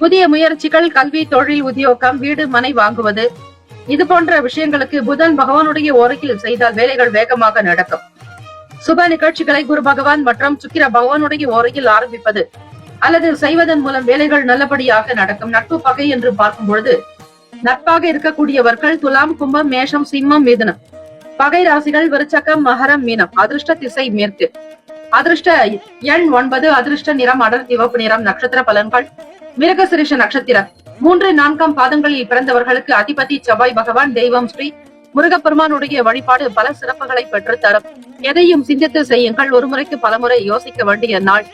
புதிய முயற்சிகள், கல்வி, தொழில், உத்தியோகம், வீடு, மனை வாங்குவது, இது போன்ற விஷயங்களுக்கு புதன் பகவானுடைய ஓரையில் செய்தால் வேலைகள் வேகமாக நடக்கும். சுப நிகழ்ச்சிகளை குரு பகவான் மற்றும் சுக்கிர பகவானுடைய ஓரையில் ஆரம்பிப்பது அல்லது செய்வதன் மூலம் வேலைகள் நல்லபடியாக நடக்கும். நட்பு பகை என்று பார்க்கும் பொழுது நட்பாக இருக்கக்கூடியவர்கள் துலாம், கும்பம், மேஷம், சிம்மம், மிதுனம். பகை ராசிகள் விருச்சகம், மகரம், மீனம். அதிர்ஷ்ட திசை மேற்கு. அதிர்ஷ்ட எண் 9. அதிர்ஷ்ட நிறம் அடர் சிவப்பு நிறம். நட்சத்திர பலன்கள்: மிருகசிரிஷ நட்சத்திரம் 3, 4 பாதங்களில் பிறந்தவர்களுக்கு அதிபதி செவ்வாய் பகவான். தெய்வம் ஸ்ரீ முருகப்பெருமானுடைய வழிபாடு பல சிறப்புகளை பெற்று தரும். எதையும் சிந்தித்து செய்யுங்கள். ஒரு முறைக்கு பலமுறை யோசிக்க வேண்டிய நாள்.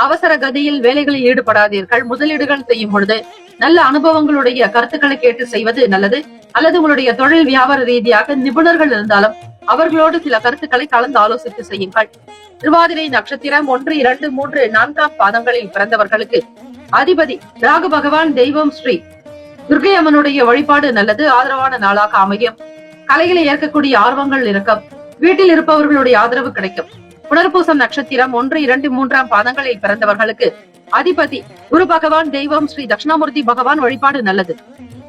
அவசர கதியில் வேலைகளில் ஈடுபடாதீர்கள். முதலீடுகள் செய்யும் பொழுது நல்ல அனுபவங்களுடைய கருத்துக்களை கேட்டு செய்வது நல்லது. அல்லது உங்களுடைய தொழில் வியாபார ரீதியாக நிபுணர்கள் இருந்தாலும் அவர்களோடு சில கருத்துக்களை கலந்து ஆலோசித்து செய்யுங்கள். திருவாதிரை நட்சத்திரம் 1, 2, 3, 4 பாதங்களில் பிறந்தவர்களுக்கு அதிபதி ராகு பகவான். தெய்வம் ஸ்ரீ துர்க்கை அம்மனுடைய வழிபாடு நல்லது. ஆதரவான நாளாக அமையும். கலைகளை ஏற்கக்கூடிய ஆர்வங்கள் இருக்கும். வீட்டில் இருப்பவர்களுடைய ஆதரவு கிடைக்கும். புனர்பூசம் நட்சத்திரம் 1, 2, 3 பாதங்களில் பிறந்தவர்களுக்கு அதிபதி குரு பகவான். தெய்வம் ஸ்ரீ தட்சிணாமூர்த்தி பகவான். வழிபாடு நல்லது.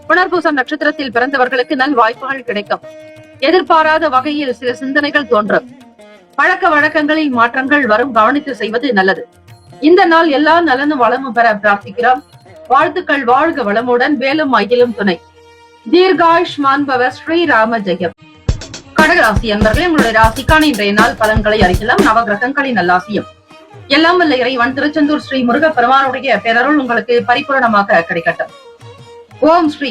புனர்பூசம் நட்சத்திரத்தில் பிறந்தவர்களுக்கு நல் வாய்ப்புகள் கிடைக்கும். எதிர்பாராத வகையில் சில சிந்தனைகள் தோன்றும். பழக்க வழக்கங்களில் மாற்றங்கள் வரும். கவனித்து செய்வது நல்லது. இந்த நாள் எல்லா நலனும் வளமும் பெற பிரார்த்திக்கிறோம். வாழ்த்துக்கள், வாழ்க வளமுடன், வேலும் மயிலும் துணை, தீர்காயுஷ்மான் பவ, ஸ்ரீராம ஜெயம். கடகராசி அன்பர்களே, உங்களுடைய ராசிக்கான இன்றைய நாள் பலன்களை அறிக்கலாம். நவகிரகங்களின் நல்லாசியம் எல்லாம் வல்ல இறைவன் திருச்செந்தூர் ஸ்ரீ முருகப்பெருமானுடைய பேரருள் உங்களுக்கு பரிபூரணமாக கிடைக்கட்டும். ஓம் ஸ்ரீ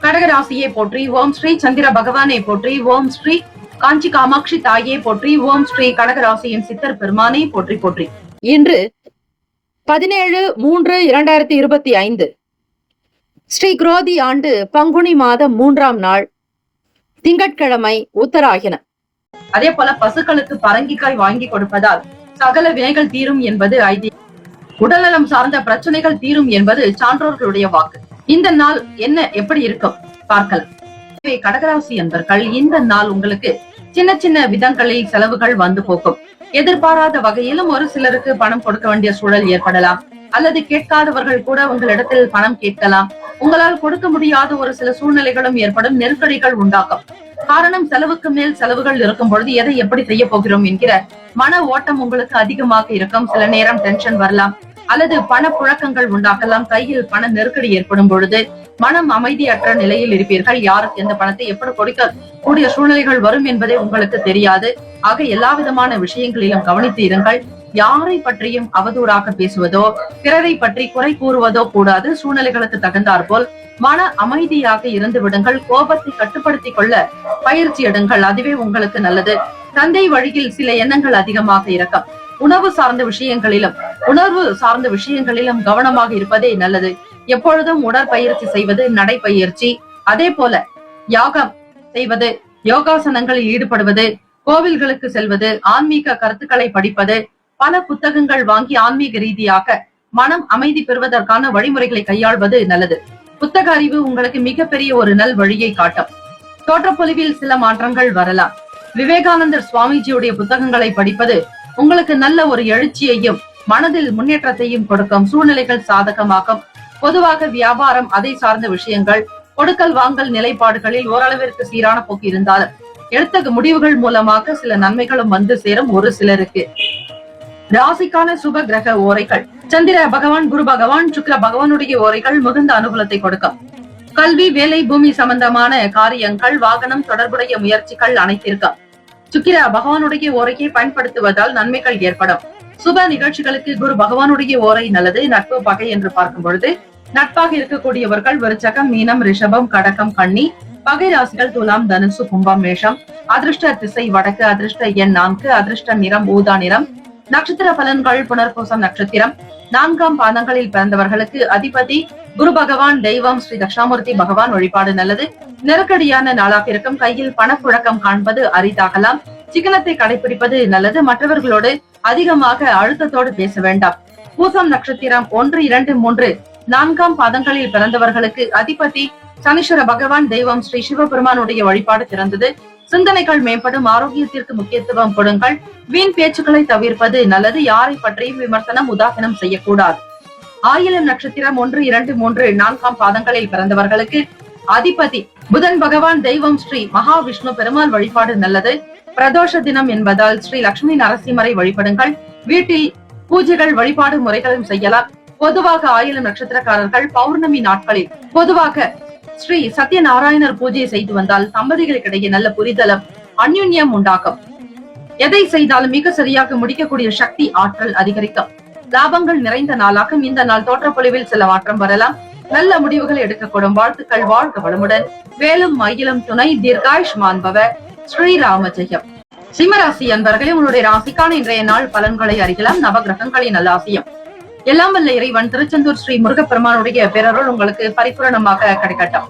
கடகராசியை போற்றி, ஓம் ஸ்ரீ சந்திர பகவானை போற்றி, ஓம் ஸ்ரீ காஞ்சி காமாட்சி தாயே போற்றி, ஓம் ஸ்ரீ கடகராசியின் சித்தர் பெருமானை போற்றி போற்றி. இன்று 17/3/2025 ஸ்ரீ குரோதி ஆண்டு பங்குனி மாதம் 3ஆம் நாள் திங்கட்கிழமை, உத்தராயணம். அதே போல பசுக்களுக்கு பரங்கிக்காய் வாங்கி கொடுப்பதால் சகல வினைகள் தீரும் என்பது ஐதீகம். உடல்நலம் சார்ந்த பிரச்சனைகள் தீரும் என்பது சான்றோர்களுடைய வாக்கு. இந்த நாள் என்ன எப்படி இருக்கும் பார்க்கலாம். கடகராசி என்பர்கள், இந்த நாள் உங்களுக்கு சின்ன சின்ன விதங்களில் செலவுகள் வந்து போகும். எதிர்பாராத வகையிலும் ஒரு சிலருக்கு பணம் கொடுக்க வேண்டிய சூழல் ஏற்படலாம், அல்லது கேட்காதவர்கள் கூட உங்களிடத்தில் பணம் கேட்கலாம். உங்களால் கொடுக்க முடியாத ஒரு சில சூழ்நிலைகளும் ஏற்படும், நெருக்கடிகள் உண்டாகும். காரணம், செலவுக்கு மேல் செலவுகள் இருக்கும் பொழுது எதை எப்படி செய்ய போகிறோம் என்கிற மன ஓட்டம் உங்களுக்கு அதிகமாக இருக்கும். சில நேரம் டென்ஷன் வரலாம், அல்லது பண புழக்கங்கள் உண்டாக்கலாம். கையில் பண நெருக்கடி ஏற்படும் பொழுது மனம் அமைதியற்ற நிலையில் இருப்பீர்கள். யாருக்கு எந்த பணத்தை எப்படி கொடுக்க கூடிய சூழ்நிலைகள் வரும் என்பதே உங்களுக்கு தெரியாது. ஆக எல்லா விதமான விஷயங்களிலும் கவனித்து இருங்கள். யாரை பற்றியும் அவதூறாக பேசுவதோ பிறரை பற்றி குறை கூறுவதோ கூடாது. சூழ்நிலைகளுக்கு தகுந்தாற்போல் மன அமைதியாக இருந்து விடுங்கள். கோபத்தை கட்டுப்படுத்திக் கொள்ள பயிற்சி எடுங்கள், அதுவே உங்களுக்கு நல்லது. தந்தை வழியில் சில எண்ணங்கள் அதிகமாக இருக்கும். உணவு சார்ந்த விஷயங்களிலும் கவனமாக இருப்பதே நல்லது. எப்பொழுதும் உடற்பயிற்சி செய்வது, நடைப்பயிற்சி, அதே போல யாகம் செய்வது, யோகாசனங்களில் ஈடுபடுவது, கோவில்களுக்கு செல்வது, ஆன்மீக கருத்துக்களை படிப்பது, பல புத்தகங்கள் வாங்கி ஆன்மீக ரீதியாக மனம் அமைதி பெறுவதற்கான வழிமுறைகளை கையாள்வது நல்லது. புத்தக அறிவு உங்களுக்கு மிகப்பெரிய ஒரு நல் வழியை காட்டும். தோற்றப்பொலிவில் சில மாற்றங்கள் வரலாம். விவேகானந்தர் சுவாமிஜியுடைய புத்தகங்களை படிப்பது உங்களுக்கு நல்ல ஒரு எழுச்சியையும் மனதில் முன்னேற்றத்தையும் கொடுக்கும். சூழ்நிலைகள் சாதகமாகும். பொதுவாக வியாபாரம், அதை சார்ந்த விஷயங்கள், கொடுக்கல் வாங்கல் நிலைப்பாடுகளில் ஓரளவிற்கு சீரான போக்கு இருந்தாலும் எடுத்த முடிவுகள் மூலமாக சில நன்மைகளும் வந்து சேரும் ஒரு சிலருக்கு. ராசிக்கான சுப கிரக ஓரைகள் சந்திர பகவான், குரு பகவான், சுக்கிர பகவானுடைய ஓரைகள் மிகுந்த அனுகூலத்தை கொடுக்கும். கல்வி, வேலை, பூமி சம்பந்தமான காரியங்கள், வாகனம் தொடர்புடைய முயற்சிகள் அனைத்திற்கும் சுக்கிர பகவானுடைய ஓரையை பயன்படுத்துவதால் நன்மைகள் ஏற்படும். சுப நிகழ்ச்சிகளுக்கு குரு பகவானுடைய ஓரை நல்லது. நட்பு, பகை என்று பார்க்கும் பொழுது நட்பாக இருக்கக்கூடியவர்கள் விருச்சகம், மீனம், ரிஷபம், கடகம், கன்னி. பகை ராசிகள் துலாம், தனுசு, கும்பம், மேஷம். அதிர்ஷ்ட திசை வடக்கு, அதிர்ஷ்ட எண் 4, அதிர்ஷ்ட நிறம் ஊதா நிறம். நட்சத்திர பலன்கள் புனர்பூசம் நட்சத்திரம் 4ஆம் பாதங்களில் பிறந்தவர்களுக்கு அதிபதி குரு பகவான், தெய்வம் ஸ்ரீ தட்சிணாமூர்த்தி பகவான் வழிபாடு நல்லது. நெருக்கடியான நாளாக இருக்கும். கையில் பணப்புழக்கம் காண்பது அரிதாகலாம். சிக்கனத்தை கடைபிடிப்பது நல்லது. மற்றவர்களோடு அதிகமாக அழுத்தத்தோடு பேச வேண்டாம். பூசம் நட்சத்திரம் 1, 2, 3, 4ஆம் பாதங்களில் பிறந்தவர்களுக்கு அதிபதி சனீஸ்வர பகவான், தெய்வம் ஸ்ரீ சிவபெருமானுடைய வழிபாடு சிறந்தது. சிந்தனைகள் மேம்படும். ஆரோக்கியத்திற்கு முக்கியத்துவம் கொடுங்கள். வீண் பேச்சுக்களை தவிர்ப்பது நல்லது. யாரை பற்றியும் விமர்சனம், உதாசீனம் செய்யக்கூடாது. ஆயிலம் நட்சத்திரம் 1, 2, 3, 4ஆம் பாதங்களில் பிறந்தவர்களுக்கு அதிபதி புதன் பகவான், தெய்வம் ஸ்ரீ மகாவிஷ்ணு பெருமாள் வழிபாடு நல்லது. பிரதோஷ தினம் என்பதால் ஸ்ரீ லட்சுமி நரசிம்மரை வழிபடுங்கள். வீட்டில் பூஜைகள், வழிபாடு முறைகளும் செய்யலாம். பொதுவாக ஆயிலம் நட்சத்திரக்காரர்கள் பௌர்ணமி நாட்களில் பொதுவாக ஸ்ரீ சத்யநாராயணர் பூஜையை செய்து வந்தால் தம்பதிகளுக்கிடையே நல்ல புரிதலும் அந்யுன்யம் உண்டாகும். எதை செய்தாலும் மிக சரியாக முடிக்கக்கூடிய சக்தி, ஆற்றல் அதிகரிக்கும். லாபங்கள் நிறைந்த நாளாகும். இந்த நாள் தோற்றப்பொழிவில் சில மாற்றம் வரலாம். நல்ல முடிவுகள் எடுக்கக்கூடும். வாழ்த்துக்கள், வாழ்க வளமுடன், வேலும் மயிலும் துணை, தீர்காயுஷ்மான் பவ, ஸ்ரீராம ஜெயம். சிம்மராசி அன்பர்களே, உங்களுடைய ராசிக்கான இன்றைய நாள் பலன்களை அறியலாம். நவகிரகங்களின் நல்லாசியம் எல்லாம் வல்ல இறைவன் திருச்செந்தூர் ஸ்ரீ முருகப்பெருமானுடைய பேரருள் உங்களுக்கு பரிபூரணமாக கிடைக்கட்டும்.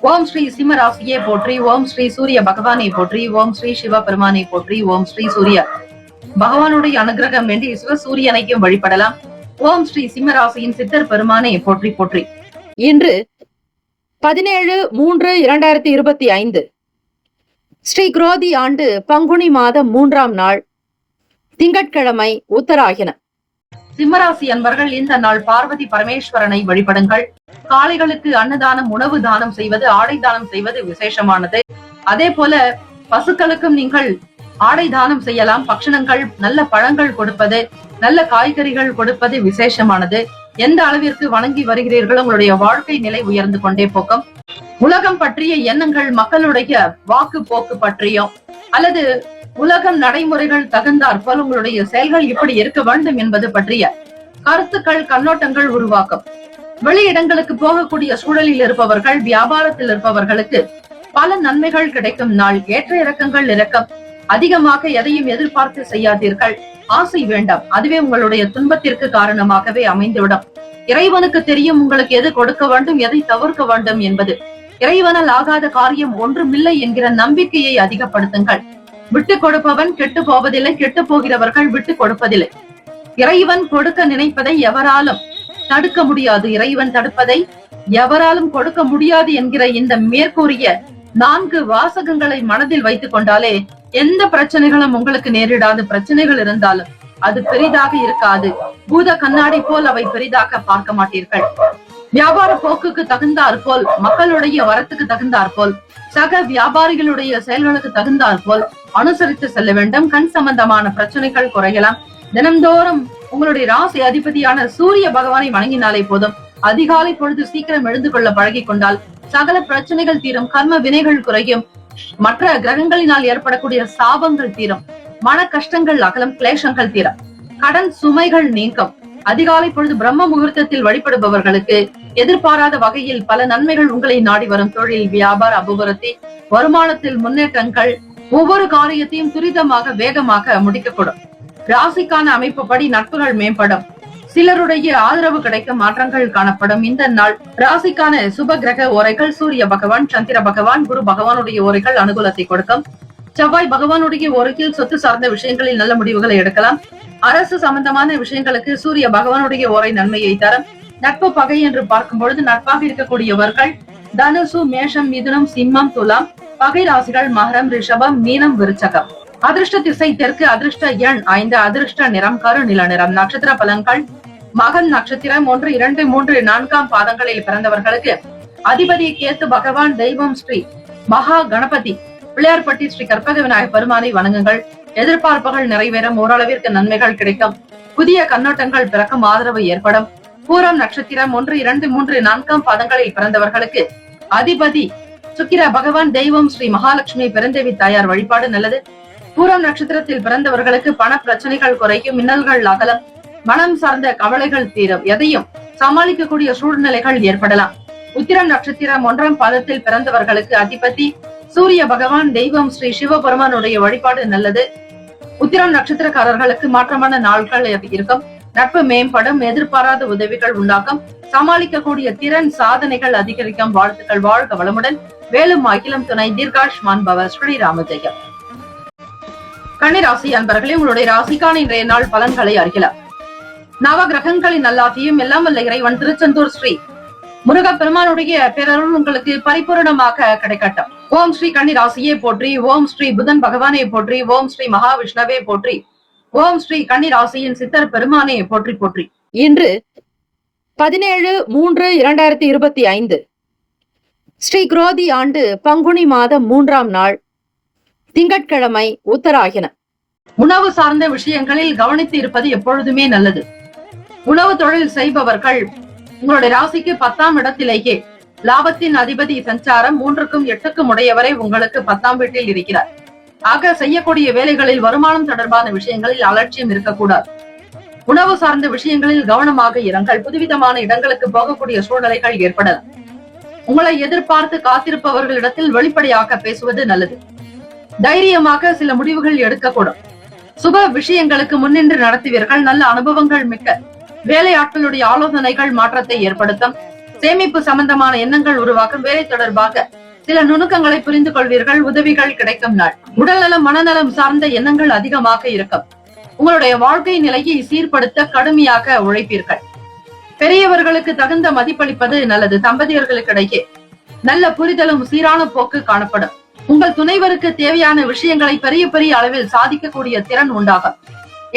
ஓம் ஸ்ரீ சிம்ம ராசியை போற்றி, ஓம் ஸ்ரீ சூரிய பகவானை போற்றி, ஓம் ஸ்ரீ சிவ பெருமானை போற்றி, ஓம் ஸ்ரீ சூரிய பகவானுடைய அனுகிரகம் வேண்டி சிவசூரியனையும் வழிபடலாம். ஓம் ஸ்ரீ சிம்ம ராசியின் சித்தர் பெருமானை போற்றி போற்றி. இன்று 17/3/2025 ஸ்ரீ குரோதி ஆண்டு பங்குனி மாதம் 3ஆம் நாள் திங்கட்கிழமை, உத்தராயணம். சிம்மராசி அன்பர்கள், இந்த நாள் பார்வதி பரமேஸ்வரனை வழிபடுங்கள். காளைகளுக்கு அன்னதானம், உணவு தானம் செய்வது, ஆடை தானம் செய்வது விசேஷமானது. அதே போல பசுக்களுக்கும் நீங்கள் ஆடை தானம் செய்யலாம். பக்ஷணங்கள், நல்ல பழங்கள் கொடுப்பது, நல்ல காய்கறிகள் கொடுப்பது விசேஷமானது. எந்த அளவிற்கு வணங்கி வருகிறீர்களோ உங்களுடைய வாழ்க்கை நிலை உயர்ந்து கொண்டே போகும். உலகம் பற்றிய எண்ணங்கள், மக்களுடைய வாக்கு போக்கு பற்றியும் அல்லது உலகம் நடைமுறைகள் தகுந்தாற் போல் உங்களுடைய செயல்கள் இப்படி இருக்க வேண்டும் என்பது பற்றிய கருத்துக்கள், கண்ணோட்டங்கள் உருவாக்கும். வெளியிடங்களுக்கு போகக்கூடிய சூழலில் இருப்பவர்கள், வியாபாரத்தில் இருப்பவர்களுக்கு பல நன்மைகள் கிடைக்கும் நாள். ஏற்ற இறக்கங்கள் இறக்கம். அதிகமாக எதையும் எதிர்பார்த்து செய்யாதீர்கள். ஆசை வேண்டாம், அதுவே உங்களுடைய துன்பத்திற்கு காரணமாகவே அமைந்துவிடும். இறைவனுக்கு தெரியும் உங்களுக்கு எது கொடுக்க வேண்டும், எதை தவிர்க்க வேண்டும் என்பது. இறைவனால் ஆகாத காரியம் ஒன்றுமில்லை என்கிற நம்பிக்கையை அதிகப்படுத்துங்கள். விட்டு கொடுப்பவன் கெட்டு போவதில்லை, கெட்டு போகிறவர்கள் விட்டு கொடுப்பதில்லை. இறைவன் கொடுக்க நினைப்பதை எவராலும் தடுக்க முடியாது, இறைவன் தடுப்பதை எவராலும் கொடுக்க முடியாது என்கிற இந்த மேற்கூறிய 4 வாசகங்களை மனதில் வைத்துக் கொண்டாலே எந்த பிரச்சனைகளும் உங்களுக்கு நேரிடாது. பிரச்சனைகள் இருந்தாலும் அது பெரிதாக இருக்காது. பூத கண்ணாடி போல் அவை பெரிதாக பார்க்க மாட்டீர்கள். வியாபார போக்குக்கு தகுந்தாற் போல், மக்களுடைய வரத்துக்கு தகுந்தாற் போல், சக வியாபாரிகளுடைய செயல்களுக்கு தகுந்தாற் போல் அனுசரித்து செல்ல வேண்டும். கண் சம்பந்தமான பிரச்சனைகள் குறையலாம். தினம்தோறும் உங்களுடைய ராசி அதிபதியான சூரிய பகவானை வணங்கினாலே போதும். அதிகாலை பொழுது சீக்கிரம் எழுந்து கொள்ள பழகி கொண்டால் சகல பிரச்சனைகள் தீரும். கர்ம வினைகள் குறையும். மற்ற கிரகங்களினால் ஏற்படக்கூடிய சாபங்கள் தீரும். மன கஷ்டங்கள் அகலம், கிளேசங்கள் தீரும். கடன் சுமைகள் நீங்கும். அதிகாலை பொழுது பிரம்ம முகூர்த்தத்தில் வழிபடுபவர்களுக்கு எதிர்பாராத வகையில் பல நன்மைகள் உங்களை நாடி வரும். தொழில், வியாபார அபிவிருத்தி, வருமானத்தில் முன்னேற்றங்கள், ஒவ்வொரு காரியத்தையும் துரிதமாக வேகமாக முடிக்கக்கூடும். ராசிக்கான அமைப்புப்படி நட்புகள் மேம்படும். சிலருடைய ஆதரவு கிடைக்க மாற்றங்கள் காணப்படும். இந்த நாள் ராசிக்கான சுப கிரக ஓரைகள் சூரிய பகவான், சந்திர பகவான், குரு பகவானுடைய ஓரைகள் அனுகூலத்தை கொடுக்கும். செவ்வாய் பகவானுடைய ஓரையில் சொத்து சார்ந்த விஷயங்களில் நல்ல முடிவுகளை எடுக்கலாம். அரசு சம்பந்தமான விஷயங்களுக்கு சூரிய பகவானுடைய ஓரை நன்மையை தரும். நட்பு பகை என்று பார்க்கும் பொழுது நட்பாக இருக்கக்கூடியவர்கள் தனுசு, மேஷம், மிதுனம், சிம்மம், துலாம். பகை ராசிகள் மகரம், ரிஷபம், மீனம், விருச்சகம். அதிர்ஷ்ட திசை தெற்கு. அதிர்ஷ்ட எண் 5. அதிர்ஷ்ட நிறம் கருநில நிறம். நட்சத்திர பலன்கள் மகன் நட்சத்திரம் 1, 2, 3, 4ஆம் பாதங்களில் பிறந்தவர்களுக்கு அதிபதி கேத்து பகவான். தெய்வம் ஸ்ரீ மகா கணபதி. பிள்ளையார்பட்டி ஸ்ரீ கற்பக விநாயகர் பெருமானை வணங்குங்கள். எதிர்பார்ப்புகள் நிறைவேறும். ஓரளவிற்கு நன்மைகள் கிடைக்கும். புதிய கண்ணோட்டங்கள் பிறக்கும். ஆதரவு ஏற்படும். பூரம் நட்சத்திரம் 1, 2, 3, 4ஆம் பாதங்களில் பிறந்தவர்களுக்கு அதிபதி சுக்கிர பகவான். தெய்வம் ஸ்ரீ மகாலட்சுமி. பெருந்தேவி தாயார் வழிபாடு நல்லது. பூரம் நட்சத்திரத்தில் பிறந்தவர்களுக்கு பண பிரச்சனைகள் குறையும். மின்னல்கள் அகலம். மனம் சார்ந்த கவலைகள் தீரும். எதையும் சமாளிக்கக்கூடிய சூழ்நிலைகள் ஏற்படலாம். உத்திரம் நட்சத்திரம் 1ஆம் பாதத்தில் பிறந்தவர்களுக்கு அதிபதி சூரிய பகவான். தெய்வம் ஸ்ரீ சிவபெருமானுடைய வழிபாடு நல்லது. உத்திரம் நட்சத்திரக்காரர்களுக்கு மாற்றமான நாட்கள் இருக்கும். நட்பு மேம்படும். எதிர்பாராத உதவிகள் உண்டாகும். சமாளிக்கக்கூடிய திறன், சாதனைகள் அதிகரிக்கும். வாழ்த்துக்கள். வாழ்க வளமுடன். வேலும் அகிலம் துணை. தீர்காஷ்மான் பவ. ஸ்ரீராம ஜெயம். கன்னிராசி அன்பர்களே, உங்களுடைய ராசிக்கான இன்றைய நாள் பலன்களை அறியலாம். நவ கிரகங்களின் நல்லாசியும் எல்லாம் வல்ல இறைவன் திருச்செந்தூர் ஸ்ரீ முருக பெருமானுடைய பேரருள் உங்களுக்கு பரிபூரணமாக கிடைக்கட்டும். ஓம் ஸ்ரீ கன்னிராசியே போற்றி. ஓம் ஸ்ரீ புதன் பகவானே போற்றி. ஓம் ஸ்ரீ மகாவிஷ்ணவே போற்றி. ஓம் ஸ்ரீ கன்னிராசியின் சித்தர் பெருமானே போற்றி போற்றி. இன்று 17/3/2025 ஸ்ரீ குரோதி ஆண்டு பங்குனி மாதம் 3ஆம் நாள் திங்கட்கிழமை, உத்தராயணம். உணவு சார்ந்த விஷயங்களில் கவனித்து இருப்பது எப்பொழுதுமே நல்லது. உணவு தொழில் செய்பவர்கள் உங்களுடைய ராசிக்கு 10ஆம் இடத்திலேயே லாபத்தின் அதிபதி சஞ்சாரம் 3க்கும் 8க்கும் உடையவரை உங்களுக்கு 10ஆம் வீட்டில் இருக்கிறார். ஆக செய்யக்கூடிய வேலைகளில் வருமானம் தொடர்பான விஷயங்களில் அலட்சியம் இருக்கக்கூடாது. உணவு சார்ந்த விஷயங்களில் கவனமாக இருங்கள். புதுவிதமான இடங்களுக்கு போகக்கூடிய சூழ்நிலைகள் ஏற்படலாம். உங்களை எதிர்பார்த்து காத்திருப்பவர்களிடத்தில் வெளிப்படையாக பேசுவது நல்லது. தைரியமாக சில முடிவுகள் எடுக்கக்கூடும். சுப விஷயங்களுக்கு முன்னின்று நடத்துவீர்கள். நல்ல அனுபவங்கள் மிக்க வேலையாட்களுடைய ஆலோசனைகள் மாற்றத்தை ஏற்படுத்தும். சேமிப்பு சம்பந்தமான எண்ணங்கள் உருவாக்கும். வேலை தொடர்பாக சில நுணுக்கங்களை புரிந்து கொள்வீர்கள். உதவிகள் கிடைக்கும் நாள். உடல்நலம், மனநலம் சார்ந்த எண்ணங்கள் அதிகமாக இருக்கும். உங்களுடைய வாழ்க்கை நிலையை சீர்படுத்த கடுமையாக உழைப்பீர்கள். பெரியவர்களுக்கு தகுந்த மதிப்பளிப்பது நல்லது. தம்பதியர்களுக்கிடையே நல்ல புரிதலும் சீரான போக்கு காணப்படும். உங்கள் துணைவருக்கு தேவையான விஷயங்களை பெரிய பெரிய அளவில் சாதிக்கக்கூடிய திறன் உண்டாகும்.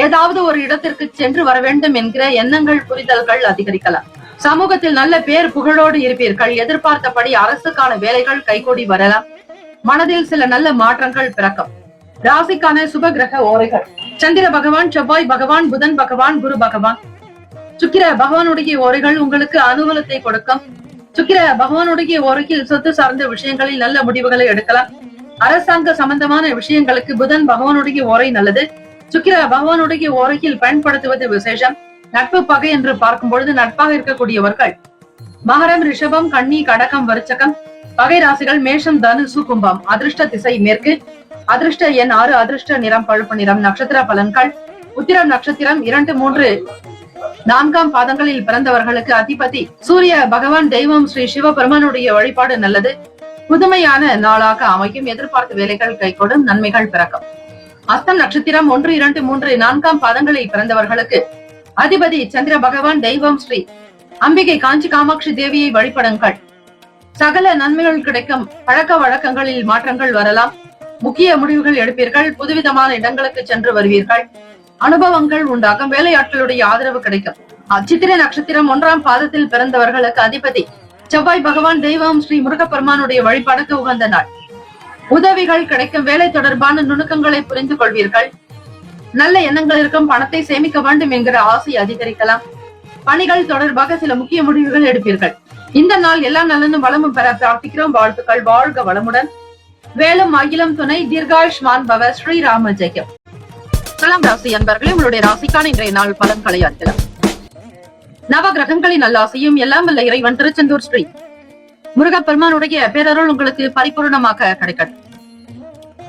ஏதாவது ஒரு இடத்திற்கு சென்று வர வேண்டும் என்கிற எண்ணங்கள், புரிதல்கள் அதிகரிக்கலாம். சமூகத்தில் நல்ல பேர் புகழோடு இருப்பீர்கள். எதிர்பார்த்தபடி அரசுக்கான வேலைகள் கைகூடி வரலாம். மனதில் சில நல்ல மாற்றங்கள் பிறக்கும். ராசிக்கான சுப கிரக ஓரைகள்: சந்திர பகவான், செவ்வாய் பகவான், புதன் பகவான், குரு பகவான். சுக்கிர பகவானுடைய ஓரைகள் உங்களுக்கு அனுகூலத்தை கொடுக்கும். சுக்கிர பகவானுடைய ஓரையில் சொத்து சார்ந்த விஷயங்களில் நல்ல முடிவுகளை எடுக்கலாம். அரசாங்க சம்பந்தமான விஷயங்களுக்கு புதன் பகவானுடைய ஓரை நல்லது. சுக்கிர பகவானுடைய ஓரையில் பயன்படுத்துவது விசேஷம். நட்பு பகை என்று பார்க்கும் பொழுது நட்பாக இருக்கக்கூடியவர்கள் மகரம், ரிஷபம், கன்னி, கடகம், விருச்சகம். பகை ராசிகள் மேஷம், தனுசு, கும்பம். அதிர்ஷ்ட திசை மேற்கு. அதிர்ஷ்ட எண் 6. அதிர்ஷ்ட நிறம் பழுப்பு நிறம். நட்சத்திர பலன்கள்: உத்திரம் நட்சத்திரம் 2, 3, 4ஆம் பாதங்களில் பிறந்தவர்களுக்கு அதிபதி சூரிய பகவான். தெய்வம் ஸ்ரீ சிவபெருமானுடைய வழிபாடு நல்லது. புதுமையான நாளாக அமையும். எதிர்பார்த்த வேலைகள் கைகூடும். நன்மைகள் பிறக்கும். அஸ்தம் நட்சத்திரம் 1, 2, 3, 4ஆம் பாதங்களில் பிறந்தவர்களுக்கு அதிபதி சந்திர பகவான். தெய்வம் ஸ்ரீ அம்பிகை காஞ்சி காமாட்சி தேவியை வழிபடுங்கள். சகல நன்மைகள் கிடைக்கும். பழக்க வழக்கங்களில் மாற்றங்கள் வரலாம். முக்கிய முடிவுகள் எடுப்பீர்கள். புதுவிதமான இடங்களுக்கு சென்று வருவீர்கள். அனுபவங்கள் உண்டாகும். வேலையாட்களுடைய ஆதரவு கிடைக்கும். சித்திரை நட்சத்திரம் 1ஆம் பாதத்தில் பிறந்தவர்களுக்கு அதிபதி செவ்வாய் பகவான். தெய்வம் ஸ்ரீ முருகப்பெருமானுடைய வழிபாடுக்கு உகந்த நாள். உதவிகள் கிடைக்கும். வேலை தொடர்பான நுணுக்கங்களை புரிந்து கொள்வீர்கள். நல்ல எண்ணங்கள் இருக்கும். பணத்தை சேமிக்க வேண்டும் என்கிற ஆசை அதிகரிக்கலாம். பணிகள் தொடர்பாக சில முக்கிய முடிவுகள் எடுப்பீர்கள். இந்த நாள் எல்லா நலனும் வளமும் பெற பிரார்த்திக்கிறோம். வாழ்த்துக்கள். வாழ்க வளமுடன். வேலும் அகிலம் துணை. தீர்காயுஷ்மான் பவ. ஸ்ரீராம ஜெயம். துலாம் ராசி அன்பர்களே, உங்களுடைய ராசிக்கான இன்றைய நாள் பலன்களை அறியலாம். நவ கிரகங்களின் நல்லாசையும் எல்லாம் வல்ல இறைவன் திருச்செந்தூர் ஸ்ரீ முருகப்பெருமானுடைய பேரருள் உங்களுக்கு பரிபூர்ணமாக கிடைக்கட்டும்.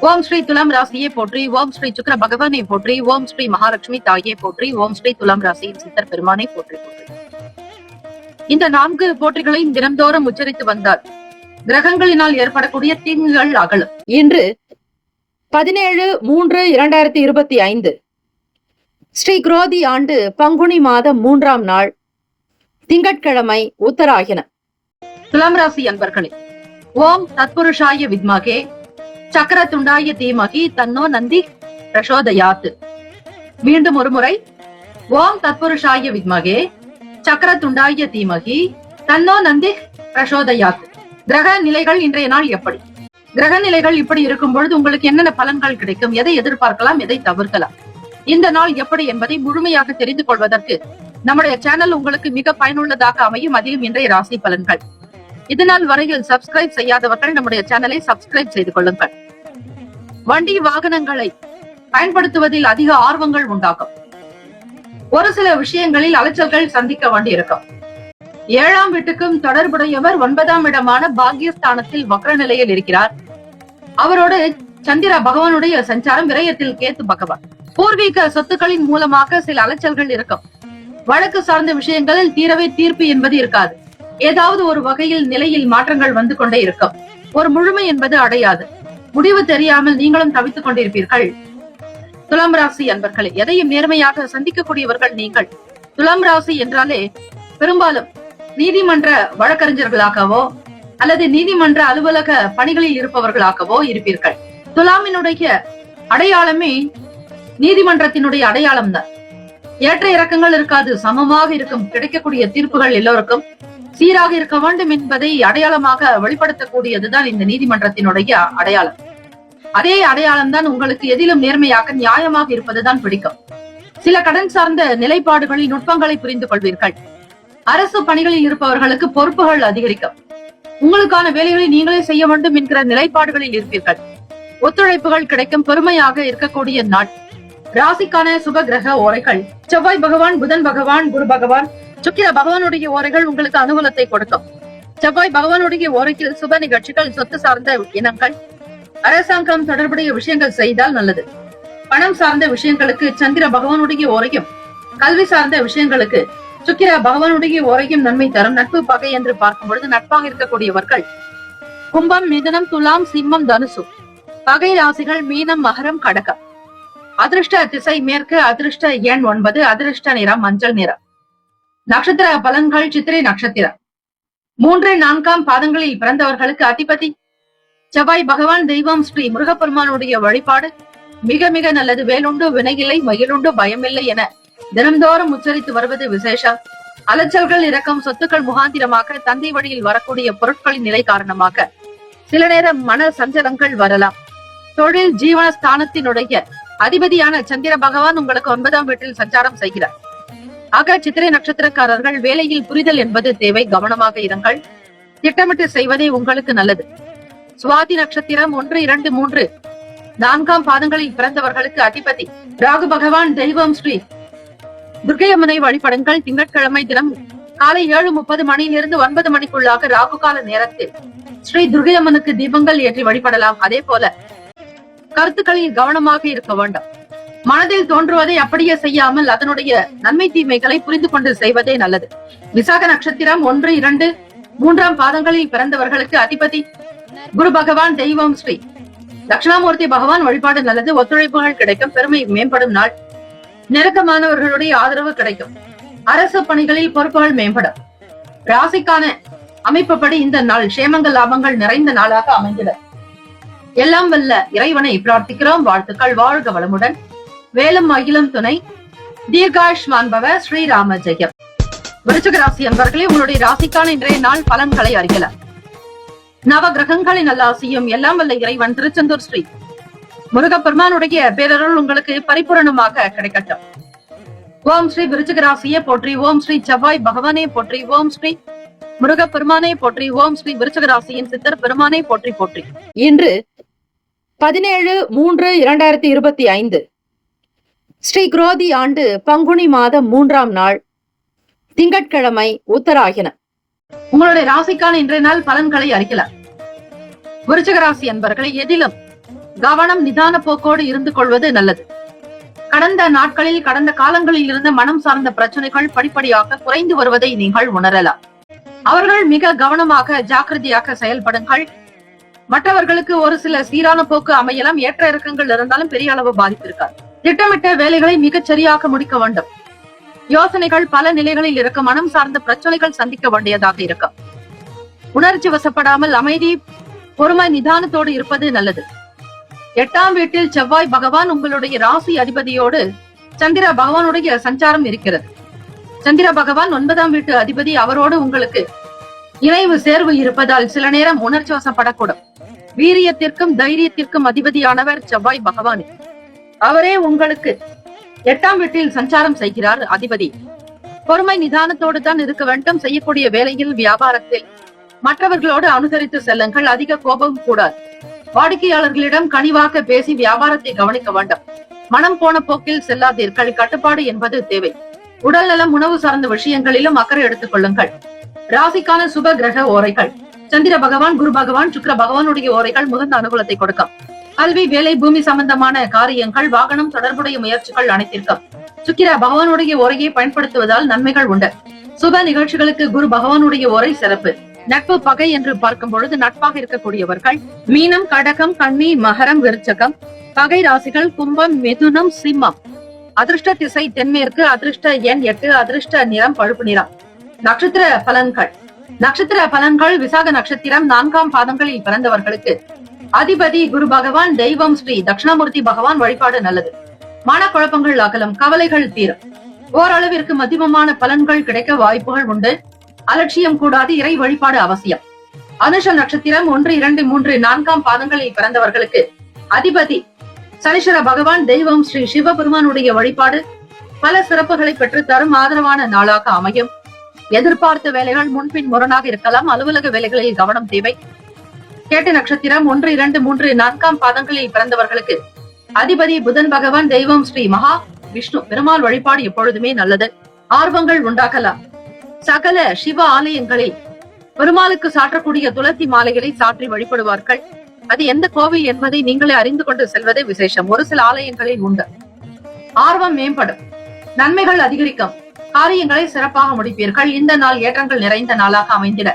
ஓம் ஸ்ரீ துலாம் ராசியை போற்றி. ஓம் ஸ்ரீ சுக்கிர பகவானை போற்றி. ஓம் ஸ்ரீ மகாலட்சுமி தாயை போற்றி. ஓம் ஸ்ரீ துலாம் ராசியின் சித்தர் பெருமானை போற்றி போற்றி. இந்த 4 போற்றிகளையும் தினந்தோறும் உச்சரித்து வந்தால் கிரகங்களினால் ஏற்படக்கூடிய தீங்குகள் அகலும். இன்று 17/3/2025 ஸ்ரீ குரோதி ஆண்டு பங்குனி மாதம் 3ஆம் நாள் திங்கட்கிழமை உத்தராயணம். துலாம் ராசி அன்பர்களே, ஓம் தத்புருஷாய வித்மகே சக்கரதுண்டாய தீமகி தன்னோ நந்தி பிரசோதயாத். மீண்டும் ஒரு முறை, ஓம் தத்புருஷாய வித்மகே சக்கரதுண்டாய தீமகி தன்னோ நந்தி பிரசோதயாத். கிரக நிலைகள் இன்றைய நாள் எப்படி? கிரக நிலைகள் இப்படி இருக்கும் பொழுது உங்களுக்கு என்னென்ன பலன்கள் கிடைக்கும்? எதை எதிர்பார்க்கலாம்? எதை தவிர்க்கலாம்? இந்த நாள் எப்படி என்பதை முழுமையாக தெரிந்து கொள்வதற்கு நம்முடைய சேனல் உங்களுக்கு மிக பயனுள்ளதாக அமையும். அதிலும் இன்றைய ராசி பலன்கள். இதனால் வரையில் சப்ஸ்கிரைப் செய்யாதவர்கள் நம்முடைய சேனலை சப்ஸ்கிரைப் செய்து கொள்ளுங்கள். வண்டி வாகனங்களை பயன்படுத்துவதில் அதிக ஆர்வங்கள் உண்டாகும். ஒரு சில விஷயங்களில் அலைச்சல்கள் சந்திக்க வேண்டியிருக்கும். 7ஆம் வீட்டுக்கும் தொடர்புடையவர் 9ஆம் இடமான பாக்யஸ்தானத்தில் வக்ர நிலையில் இருக்கிறார். அவரோடு சந்திர பகவானுடைய சஞ்சாரம். விரயத்தில் கேத்து பகவான். பூர்வீக சொத்துக்களின் மூலமாக சில அலைச்சல்கள் இருக்கும். வழக்கு சார்ந்த விஷயங்களில் தீரவே தீர்ப்பு என்பது இருக்காது. ஏதாவது ஒரு வகையில் நிலையில் மாற்றங்கள் வந்து கொண்டே இருக்கும். ஒரு முழுமை என்பது அடையாது. முடிவு தெரியாமல் நீங்களும் தவித்துக் கொண்டிருப்பீர்கள். துலாம் ராசி அன்பர்களே, எதையும் நேர்மையாக சந்திக்கக்கூடியவர்கள் நீங்கள். துலாம் ராசி என்றாலே பெரும்பாலும் நீதிமன்ற வழக்கறிஞர்களாகவோ அல்லது நீதிமன்ற அலுவலக பணிகளில் இருப்பவர்களாகவோ இருப்பீர்கள். துலாமினுடைய அடையாளமே நீதிமன்றத்தினுடைய அடையாளம் தான். ஏற்ற இறக்கங்கள் இருக்காது. சமமாக இருக்கும். கிடைக்கக்கூடிய தீர்ப்புகள் எல்லோருக்கும் சீராக இருக்க வேண்டும் என்பதை அடையாளமாக வெளிப்படுத்தக்கூடியதுதான் இந்த நீதிமன்றத்தினுடைய அடையாளம். அதே அடையாளம் தான் உங்களுக்கு எதிலும் நேர்மையாக நியாயமாக இருப்பதுதான் பிடிக்கும். சில கடன் சார்ந்த நிலைப்பாடுகளில் நுட்பங்களை புரிந்து கொள்வீர்கள். அரசு பணிகளில் இருப்பவர்களுக்கு பொறுப்புகள் அதிகரிக்கும். உங்களுக்கான வேலைகளை நீங்களே செய்ய வேண்டும் என்கிற நிலைப்பாடுகளில் இருப்பீர்கள். ஒத்துழைப்புகள் கிடைக்கும். பெருமையாக இருக்கக்கூடிய நாள். ராசிக்கான சுப கிரக ஓரைகள்: செவ்வாய் பகவான், புதன் பகவான், குரு பகவான், சுக்கிர பகவானுடைய ஓரைகள் உங்களுக்கு அனுகூலத்தை கொடுக்கும். செவ்வாய் பகவானுடைய ஓரையில் சுப நிகழ்ச்சிகள், சொத்து சார்ந்த இனங்கள், அரசாங்கம் தொடர்புடைய விஷயங்கள் செய்தால் நல்லது. பணம் சார்ந்த விஷயங்களுக்கு சந்திர பகவானுடைய ஓரையும், கல்வி சார்ந்த விஷயங்களுக்கு சுக்கிர பகவானுடைய ஓரையும் நன்மை தரும். நட்பு பகை என்று பார்க்கும் பொழுது நட்பாக இருக்கக்கூடியவர்கள் கும்பம், மிதுனம், துலாம், சிம்மம், தனுசு. பகை ராசிகள் மீனம், மகரம், கடகம். அதிர்ஷ்ட திசை மேற்கு. அதிர்ஷ்ட எண் 9. அதிர்ஷ்ட நிறம் மஞ்சள் நிறம். நட்சத்திர பலன்கள்: சித்திரை நட்சத்திரம் 3, 4ஆம் பாதங்களில் பிறந்தவர்களுக்கு அதிபதி செவ்வாய் பகவான். தெய்வம் ஸ்ரீ முருகப்பெருமானுடைய வழிபாடு மிக மிக நல்லது. வேலுண்டு வினையில்லை, மயிலுண்டு பயமில்லை என தினந்தோறும் உச்சரித்து வருவது விசேஷம். அலைச்சல்கள் இறக்கம். சொத்துக்கள் முகாந்திரமாக தந்தை வழியில் வரக்கூடிய பொருட்களின் நிலை காரணமாக சில நேரம் மன சஞ்சலங்கள் வரலாம். தொழில் ஜீவனஸ்தானத்தினுடைய அதிபதியான சந்திர பகவான் உங்களுக்கு 9ஆம் வீட்டில் சஞ்சாரம் செய்கிறார். ஆக சித்திரை நட்சத்திரக்காரர்கள் வேலையில் புரிதல் என்பது தேவை. கவனமாக இருங்கள். திட்டமிட்டு செய்வதே உங்களுக்கு நல்லது. சுவாதி நட்சத்திரம் 1, 2, 3, 4ஆம் பாதங்களில் பிறந்தவர்களுக்கு அதிபதி ராகு பகவான். தெய்வம் ஸ்ரீ துர்க்கையம்மனை வழிபடுங்கள். திங்கட்கிழமை தினம் காலை 7:30 மணியிலிருந்து 9 மணிக்குள்ளாக ராகு கால நேரத்தில் ஸ்ரீ துர்க்கையம்மனுக்கு தீபங்கள் ஏற்றி வழிபடலாம். அதே போல கருத்துக்களில் கவனமாக இருக்க வேண்டும். மனதில் தோன்றுவதை அப்படியே செய்யாமல் அதனுடைய நன்மை தீமைகளை புரிந்து கொண்டு செய்வதே நல்லது. விசாக நட்சத்திரம் 1, 2, 3ஆம் பாதங்களில் பிறந்தவர்களுக்கு அதிபதி குரு பகவான். தெய்வம் ஸ்ரீ தட்சிணாமூர்த்தி பகவான் வழிபாடு நல்லது. ஒத்துழைப்புகள் கிடைக்கும். பெருமை மேம்படும் நாள். நெருக்கமானவர்களுடைய ஆதரவு கிடைக்கும். அரசு பணிகளில் பொறுப்புகள் மேம்படும். ராசிக்கான அமைப்புப்படி இந்த நாள் சேமங்கள் லாபங்கள் நிறைந்த நாளாக அமைந்திட எல்லாம் வல்ல இறைவனை பிரார்த்திக்கிறோம். வாழ்த்துக்கள். வாழ்க வளமுடன். வேலும் அகிலம் துணை. தீர்காயுஷ்மான் பவ. ஸ்ரீராம ஜெயம். விருச்சிக ராசி அன்பர்களே, உங்களுடைய ராசிக்கான இன்றைய நாள் பலன்களை அறியலாம். நவ கிரகங்களின் நல்லாசியும் எல்லாம் வல்ல இறைவன் திருச்செந்தூர் ஸ்ரீ முருகப்பெருமானுடைய பேரருள் உங்களுக்கு பரிபூரணமாக கிடைக்கட்டும். ஓம் ஸ்ரீ விருச்சிக ராசியே போற்றி. ஓம் ஸ்ரீ செவ்வாய் பகவானே போற்றி. ஓம் ஸ்ரீ முருகப்பெருமானே போற்றி. ஓம் ஸ்ரீ விருச்சிக ராசியின் சித்தர் பெருமானே போற்றி போற்றி. இன்று 17/3/2025 ஸ்ரீ குரோதி ஆண்டு பங்குனி மாதம் 3ஆம் நாள் திங்கட்கிழமை உத்தராயணம். உங்களுடைய ராசிக்கான இன்றைய நாள் பலன்களை அறிக்கலாம். விருச்சிக ராசி அன்பர்களை எதிலும் கவனம் நிதான போக்கோடு இருந்து கொள்வது நல்லது. கடந்த நாட்களில் கடந்த காலங்களில் இருந்த மனம் சார்ந்த பிரச்சனைகள் படிப்படியாக குறைந்து வருவதை நீங்கள் உணரலாம். அவர்கள் மிக கவனமாக ஜாக்கிரதையாக செயல்படுங்கள். மற்றவர்களுக்கு ஒரு சில சீரான போக்கு அமையலாம். ஏற்ற இறக்கங்கள் இருந்தாலும் பெரிய அளவு பாதிப்பு இருக்காது. திட்டமிட்ட வேலைகளை மிகச் சரியாக முடிக்க வேண்டும். யோசனைகள் பல நிலைகளில் இருக்க மனம் சார்ந்த பிரச்சனைகள் சந்திக்க வேண்டியதாக இருக்கும். உணர்ச்சி வசப்படாமல் அமைதி பொறுமை நிதானத்தோடு இருப்பது நல்லது. 8ஆம் வீட்டில் செவ்வாய் பகவான் உங்களுடைய ராசி அதிபதியோடு சந்திர பகவானுடைய சஞ்சாரம் இருக்கிறது. சந்திர பகவான் 9ஆம் வீட்டு அதிபதி. அவரோடு உங்களுக்கு இணைவு சேர்வு இருப்பதால் சில நேரம் உணர்ச்சி வசப்படக்கூடும். வீரியத்திற்கும் தைரியத்திற்கும் அதிபதியானவர் செவ்வாய் பகவான். அவரே உங்களுக்கு 8ஆம் வீட்டில் சஞ்சாரம் செய்கிறார் அதிபதி. பொறுமை நிதானத்தோடு தான் இருக்க வேண்டும். செய்யக்கூடிய வேலையில் வியாபாரத்தில் மற்றவர்களோடு அனுசரித்து செல்லுங்கள். அதிக கோபம் கூடாது. வாடிக்கையாளர்களிடம் கனிவாக பேசி வியாபாரத்தை கவனிக்க வேண்டும். மனம் போன போக்கில் செல்லாதீர்கள். கட்டுப்பாடு என்பது தேவை. உடல் நலம் உணவு சார்ந்த விஷயங்களிலும் அக்கறை எடுத்துக் கொள்ளுங்கள். ராசிக்கான சுப கிரக ஓரைகள் சந்திர பகவான், குரு பகவான், சுக்கிர பகவானுடைய ஓரைகள் மிகுந்த அனுகூலத்தை கொடுக்கும். கல்வி, வேலை, பூமி சம்பந்தமான காரியங்கள், வாகனம் தொடர்புடைய முயற்சிகள் அனைத்திற்கும் சுக்கிர பகவானுடைய ஓரையை பயன்படுத்துவதால் நன்மைகள் உண்டு. சுப நிகழ்ச்சிகளுக்கு குரு பகவானுடைய ஓரை சிறப்பு. நட்பு பகை என்று பார்க்கும் பொழுது நட்பாக இருக்கக்கூடியவர்கள் மீனம், கடகம், கன்னி, மகரம், விருச்சகம். பகை ராசிகள் கும்பம், மிதுனம், சிம்மம். அதிர்ஷ்ட திசை தென்மேற்கு. அதிர்ஷ்ட எண் 8. அதிர்ஷ்ட நிறம் பழுப்பு நிறம். நட்சத்திர பலன்கள். நட்சத்திர பலன்கள். விசாக நட்சத்திரம் 4ஆம் பாதங்களில் பிறந்தவர்களுக்கு அதிபதி குரு பகவான். தெய்வம் ஸ்ரீ தட்சிணாமூர்த்தி பகவான் வழிபாடு நல்லது. மனக்குழப்பங்கள் அகலும். கவலைகள் தீரும். ஓரளவிற்கு மத்தியமமான பலன்கள் கிடைக்க வாய்ப்புகள் உண்டு. அலட்சியம் கூடாது. இறை வழிபாடு அவசியம். அனுஷ நட்சத்திரம் 1, 2, 3, 4ஆம் பாதங்களில் பிறந்தவர்களுக்கு அதிபதி சனீஸ்வர பகவான். தெய்வம் ஸ்ரீ சிவபெருமானுடைய வழிபாடு பல சிறப்புகளை பெற்று தரும் ஆதரவான நாளாக அமையும். எதிர்பார்த்த வேலைகள் முன்பின் முரணாக இருக்கலாம். அலுவலக வேலைகளில் கவனம் தேவை. கேட்ட நட்சத்திரம் 1, 2, 3, 4ஆம் பாதங்களில் பிறந்தவர்களுக்கு அதிபதி புதன் பகவான். தெய்வம் ஸ்ரீ மகா விஷ்ணு பெருமாள் வழிபாடு எப்பொழுதுமே நல்லது. ஆர்வங்கள் உண்டாக்கலாம். சகல சிவ ஆலயங்களில் பெருமாளுக்கு சாற்றக்கூடிய துளசி மாலைகளை சாற்றி வழிபடுவார்கள். அது எந்த கோவில் என்பதை நீங்களே அறிந்து கொண்டு செல்வதே விசேஷம். ஒரு சில ஆலயங்களில் உண்டு. ஆர்வம் மேம்படும். நன்மைகள் அதிகரிக்கும். காரியங்களை சிறப்பாக முடிப்பீர்கள். இந்த நாள் ஏற்றங்கள் நிறைந்த நாளாக அமைந்திட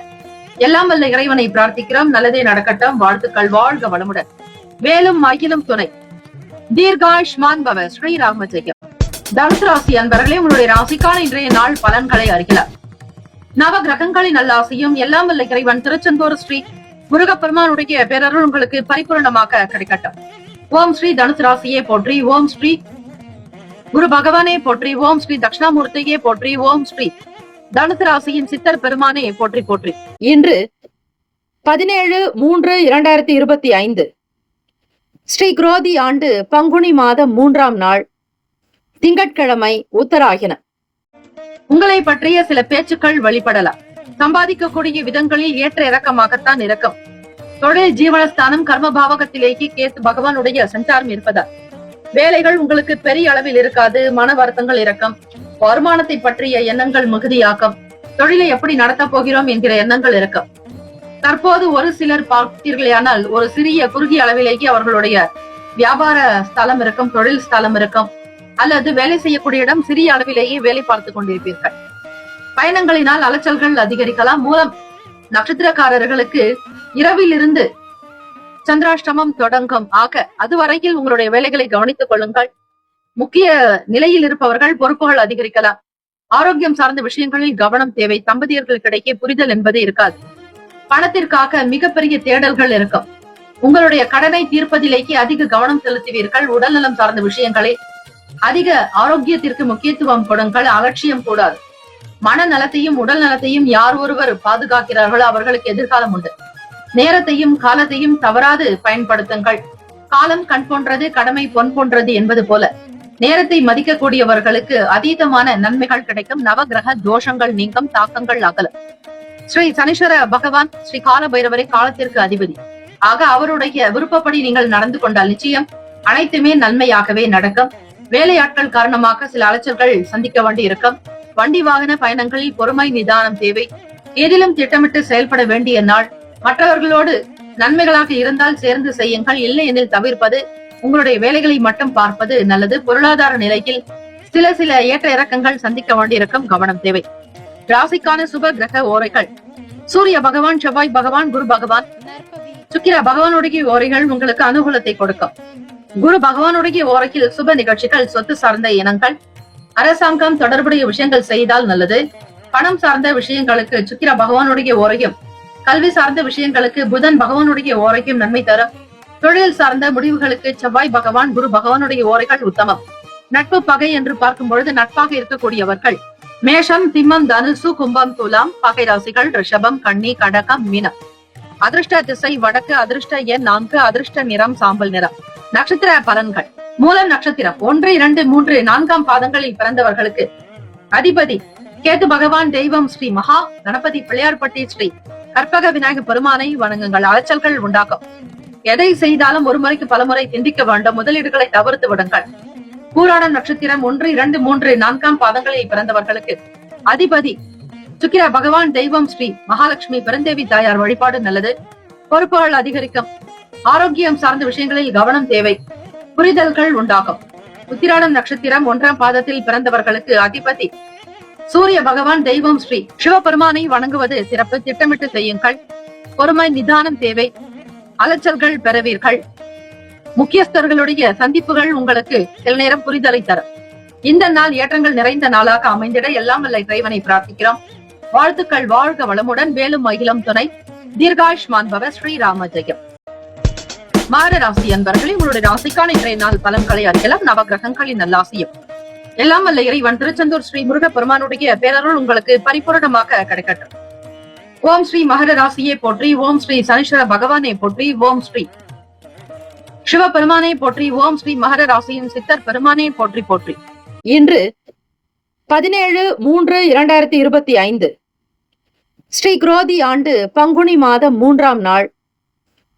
எல்லாம் வல்ல இறைவனை பிரார்த்திக்கிறோம். நல்லதே நடக்கட்டும். வாழ்த்துக்கள். வாழ்க வளமுடன். வேலும் அகிலும் துணை. தீர்காயுஷ்மான் பவ. ஸ்ரீராம ஜெயம். தனுசு ராசி அன்பர்களே, உங்களுடைய ராசிக்கான இன்றைய நாள் பலன்களை அறியலாம். நவ கிரகங்களின் நல்லாசியும் எல்லாம் வல்ல இறைவன் திருச்செந்தூர் ஸ்ரீ முருகப்பெருமானுடைய பேரருள் உங்களுக்கு பரிபூர்ணமாக கிடைக்கட்டும். ஓம் ஸ்ரீ தனுசு ராசியே போற்றி. ஓம் ஸ்ரீ குரு பகவானே போற்றி. ஓம் ஸ்ரீ தட்சிணாமூர்த்தியே போற்றி. ஓம் ஸ்ரீ தனுசு ராசியின் சித்தர் பெருமானே போற்றி போற்றி. இன்று 17/3/2025 ஸ்ரீ குரோதி ஆண்டு பங்குனி மாதம் 3ஆம் நாள் திங்கட்கிழமை உத்தராயணம். உங்களை பற்றிய சில பேச்சுக்கள் வெளிப்படலாம். சம்பாதிக்கக்கூடிய விதங்களில் ஏற்ற இறக்கமாகத்தான் இருக்கும். தொழில் ஜீவனஸ்தானம் கர்ம பாவகத்திலேயே கேத்து பகவானுடைய சஞ்சாரம் இருப்பதால் வேலைகள் உங்களுக்கு பெரிய அளவில் இருக்காது. மன வருத்தங்கள் இருக்கும். வருமானத்தை பற்றிய எண்ணங்கள் மிகுதியாக்கும். தொழிலை எப்படி நடத்த போகிறோம் என்கிற எண்ணங்கள் இருக்கும். தற்போது ஒரு சிலர் பார்த்தீர்களானால் ஒரு சிறிய குறுகிய அளவிலேயே அவர்களுடைய வியாபார ஸ்தலம் இருக்கும், தொழில் ஸ்தலம் இருக்கும், அல்லது வேலை செய்யக்கூடிய இடம் சிறிய அளவிலேயே வேலை பார்த்து கொண்டிருப்பீர்கள். பயணங்களினால் அலைச்சல்கள் அதிகரிக்கலாம். மூலம் நட்சத்திரக்காரர்களுக்கு இரவில் இருந்து சந்திராஷ்டமம் தொடங்கும். ஆக அதுவரையில் உங்களுடைய வேலைகளை கவனித்துக் கொள்ளுங்கள். முக்கிய நிலையில் இருப்பவர்கள் பொறுப்புகள் அதிகரிக்கலாம். ஆரோக்கியம் சார்ந்த விஷயங்களில் கவனம் தேவை. தம்பதியர்களுக்கிடையே புரிதல் என்பது இருக்காது. பணத்திற்காக மிகப்பெரிய தேடல்கள் இருக்கும். உங்களுடைய கடனை தீர்ப்பதிலேயே அதிக கவனம் செலுத்துவீர்கள். உடல்நலம் சார்ந்த விஷயங்களில் அதிக ஆரோக்கியத்திற்கு முக்கியத்துவம் கொடுங்கள். அலட்சியம் கூடாது. மனநலத்தையும் உடல் நலத்தையும் யார் ஒருவர் பாதுகாக்கிறார்களோ அவர்களுக்கு எதிர்காலம் உண்டு. நேரத்தையும் காலத்தையும் தவறாது பயன்படுத்துங்கள். காலம் கண் போன்றது, கடமை பொன் போன்றது என்பது போல நேரத்தை மதிக்கக்கூடியவர்களுக்கு அதீதமான நன்மைகள் கிடைக்கும். நவகிரக தோஷங்கள் நீங்கும், தாக்கங்கள் அகலும். ஸ்ரீ சனீஸ்வர பகவான் ஸ்ரீ கால பைரவரை காலத்திற்கு அதிபதி. ஆக அவருடைய விருப்பப்படி நீங்கள் நடந்து கொண்டால் நிச்சயம் அனைத்துமே நன்மையாகவே நடக்கும். வேலையாட்கள் காரணமாக சில அலைச்சல்கள் சந்திக்க வேண்டி இருக்கும். வண்டி வாகன பயணங்களில் பொறுமை நிதானம் தேவை. ஏதிலும் திட்டமிட்டு செயல்பட வேண்டிய நாள். மற்றவர்களோடு நன்மைகளாக இருந்தால் சேர்ந்து செய்யுங்கள், இல்லை எனில் தவிர்ப்பது. உங்களுடைய வேலைகளை மட்டும் பார்ப்பது நல்லது. பொருளாதார நிலையில் சில ஏற்ற இறக்கங்கள் சந்திக்க வேண்டியிருக்கும், கவனம் தேவை. ராசிக்கான சுப கிரக ஓரைகள்: சூரிய பகவான், செவ்வாய் பகவான், குரு பகவான், சுக்கிர பகவானுடைய ஓரைகள் உங்களுக்கு அனுகூலத்தை கொடுக்கும். குரு பகவானுடைய ஓரையில் சுப நிகழ்ச்சிகள், சொத்து சார்ந்த இனங்கள், அரசாங்கம் தொடர்புடைய விஷயங்கள் செய்தால் நல்லது. பணம் சார்ந்த விஷயங்களுக்கு சுக்கிர பகவானுடைய ஓரையும், கல்வி சார்ந்த விஷயங்களுக்கு புதன் பகவானுடைய ஓரையும் நன்மை தரும். தொழில் சார்ந்த முடிவுகளுக்கு செவ்வாய் பகவான், குரு பகவானுடைய ஓரைகள் உத்தமம். நட்பு பகை என்று பார்க்கும் பொழுது நட்பாக இருக்கக்கூடியவர்கள் மேஷம், சிம்மம், தனுசு, கும்பம், துலாம். பகை ராசிகள் ரிஷபம், கன்னி, கடகம், மீனம். அதிர்ஷ்ட திசை வடக்கு. அதிர்ஷ்ட எண் 4. அதிர்ஷ்ட நிறம் சாம்பல் நிறம். நட்சத்திர பலன்கள்: மூலம் நட்சத்திரம் 1, 2, 3, 4ஆம் பாதங்களில் பிறந்தவர்களுக்கு அதிபதி கேது பகவான். தெய்வம் ஸ்ரீ மகா கணபதி பிள்ளையார்பட்டி ஸ்ரீ கற்பக விநாயக பெருமானை வணங்குங்கள். அலைச்சல்கள் உண்டாகும். எதை செய்தாலும் ஒரு முறைக்கு பலமுறை சிந்திக்க வேண்டும். முதலீடுகளை தவிர்த்து விடுங்கள். பூராடம் நட்சத்திரம் 1, 2, 3, 4ஆம் பாதங்களில் பிறந்தவர்களுக்கு அதிபதி சுக்கிர பகவான். தெய்வம் ஸ்ரீ மகாலட்சுமி பெருந்தேவி தாயார் வழிபாடு நல்லது. பொறுப்புகள் அதிகரிக்கும். ஆரோக்கியம் சார்ந்த விஷயங்களில் கவனம் தேவை. புரிதல்கள் உண்டாகும். உத்திராடம் நட்சத்திரம் 1ஆம் பாதத்தில் பிறந்தவர்களுக்கு அதிபதி சூரிய பகவான். தெய்வம் ஸ்ரீ சிவபெருமானை வணங்குவது சிறப்பு. திட்டமிட்டு செய்யுங்கள். பொறுமை நிதானம் தேவை. அலைச்சல்கள் பெறுவீர்கள். முக்கியஸ்தர்களுடைய சந்திப்புகள் உங்களுக்கு சில நேரம் புரிதலை தரும். இந்த நாள் ஏற்றங்கள் நிறைந்த நாளாக அமைந்திட எல்லாம் வல்ல இறைவனை பிரார்த்திக்கிறோம். வாழ்த்துக்கள். வாழ்க வளமுடன். வேலும் மகிழும் துணை. தீர்காயுஷ்மான் பவ. ஸ்ரீராம ஜெயம். மகர ராசி அன்பர்களே, உங்களுடைய ராசிக்கான இன்றைய நாள் பலன்களை அறியலாம். நவகிரகங்களின் நல்லாசியும் எல்லாம் வல்ல இறைவன் திருச்செந்தூர் ஸ்ரீ முருக பெருமானுடைய பேரருள் உங்களுக்கு பரிபூரணமாக கிடைக்கட்டும். ஓம் ஸ்ரீ மகர ராசியை போற்றி. ஓம் ஸ்ரீ சனீஸ்வர பகவானை போற்றி. ஓம் ஸ்ரீ சிவபெருமானை போற்றி. ஓம் ஸ்ரீ மகர ராசியின் சித்தர் பெருமானை போற்றி போற்றி. இன்று 17/3/2025 ஸ்ரீ குரோதி ஆண்டு பங்குனி மாதம் 3ஆம் நாள்,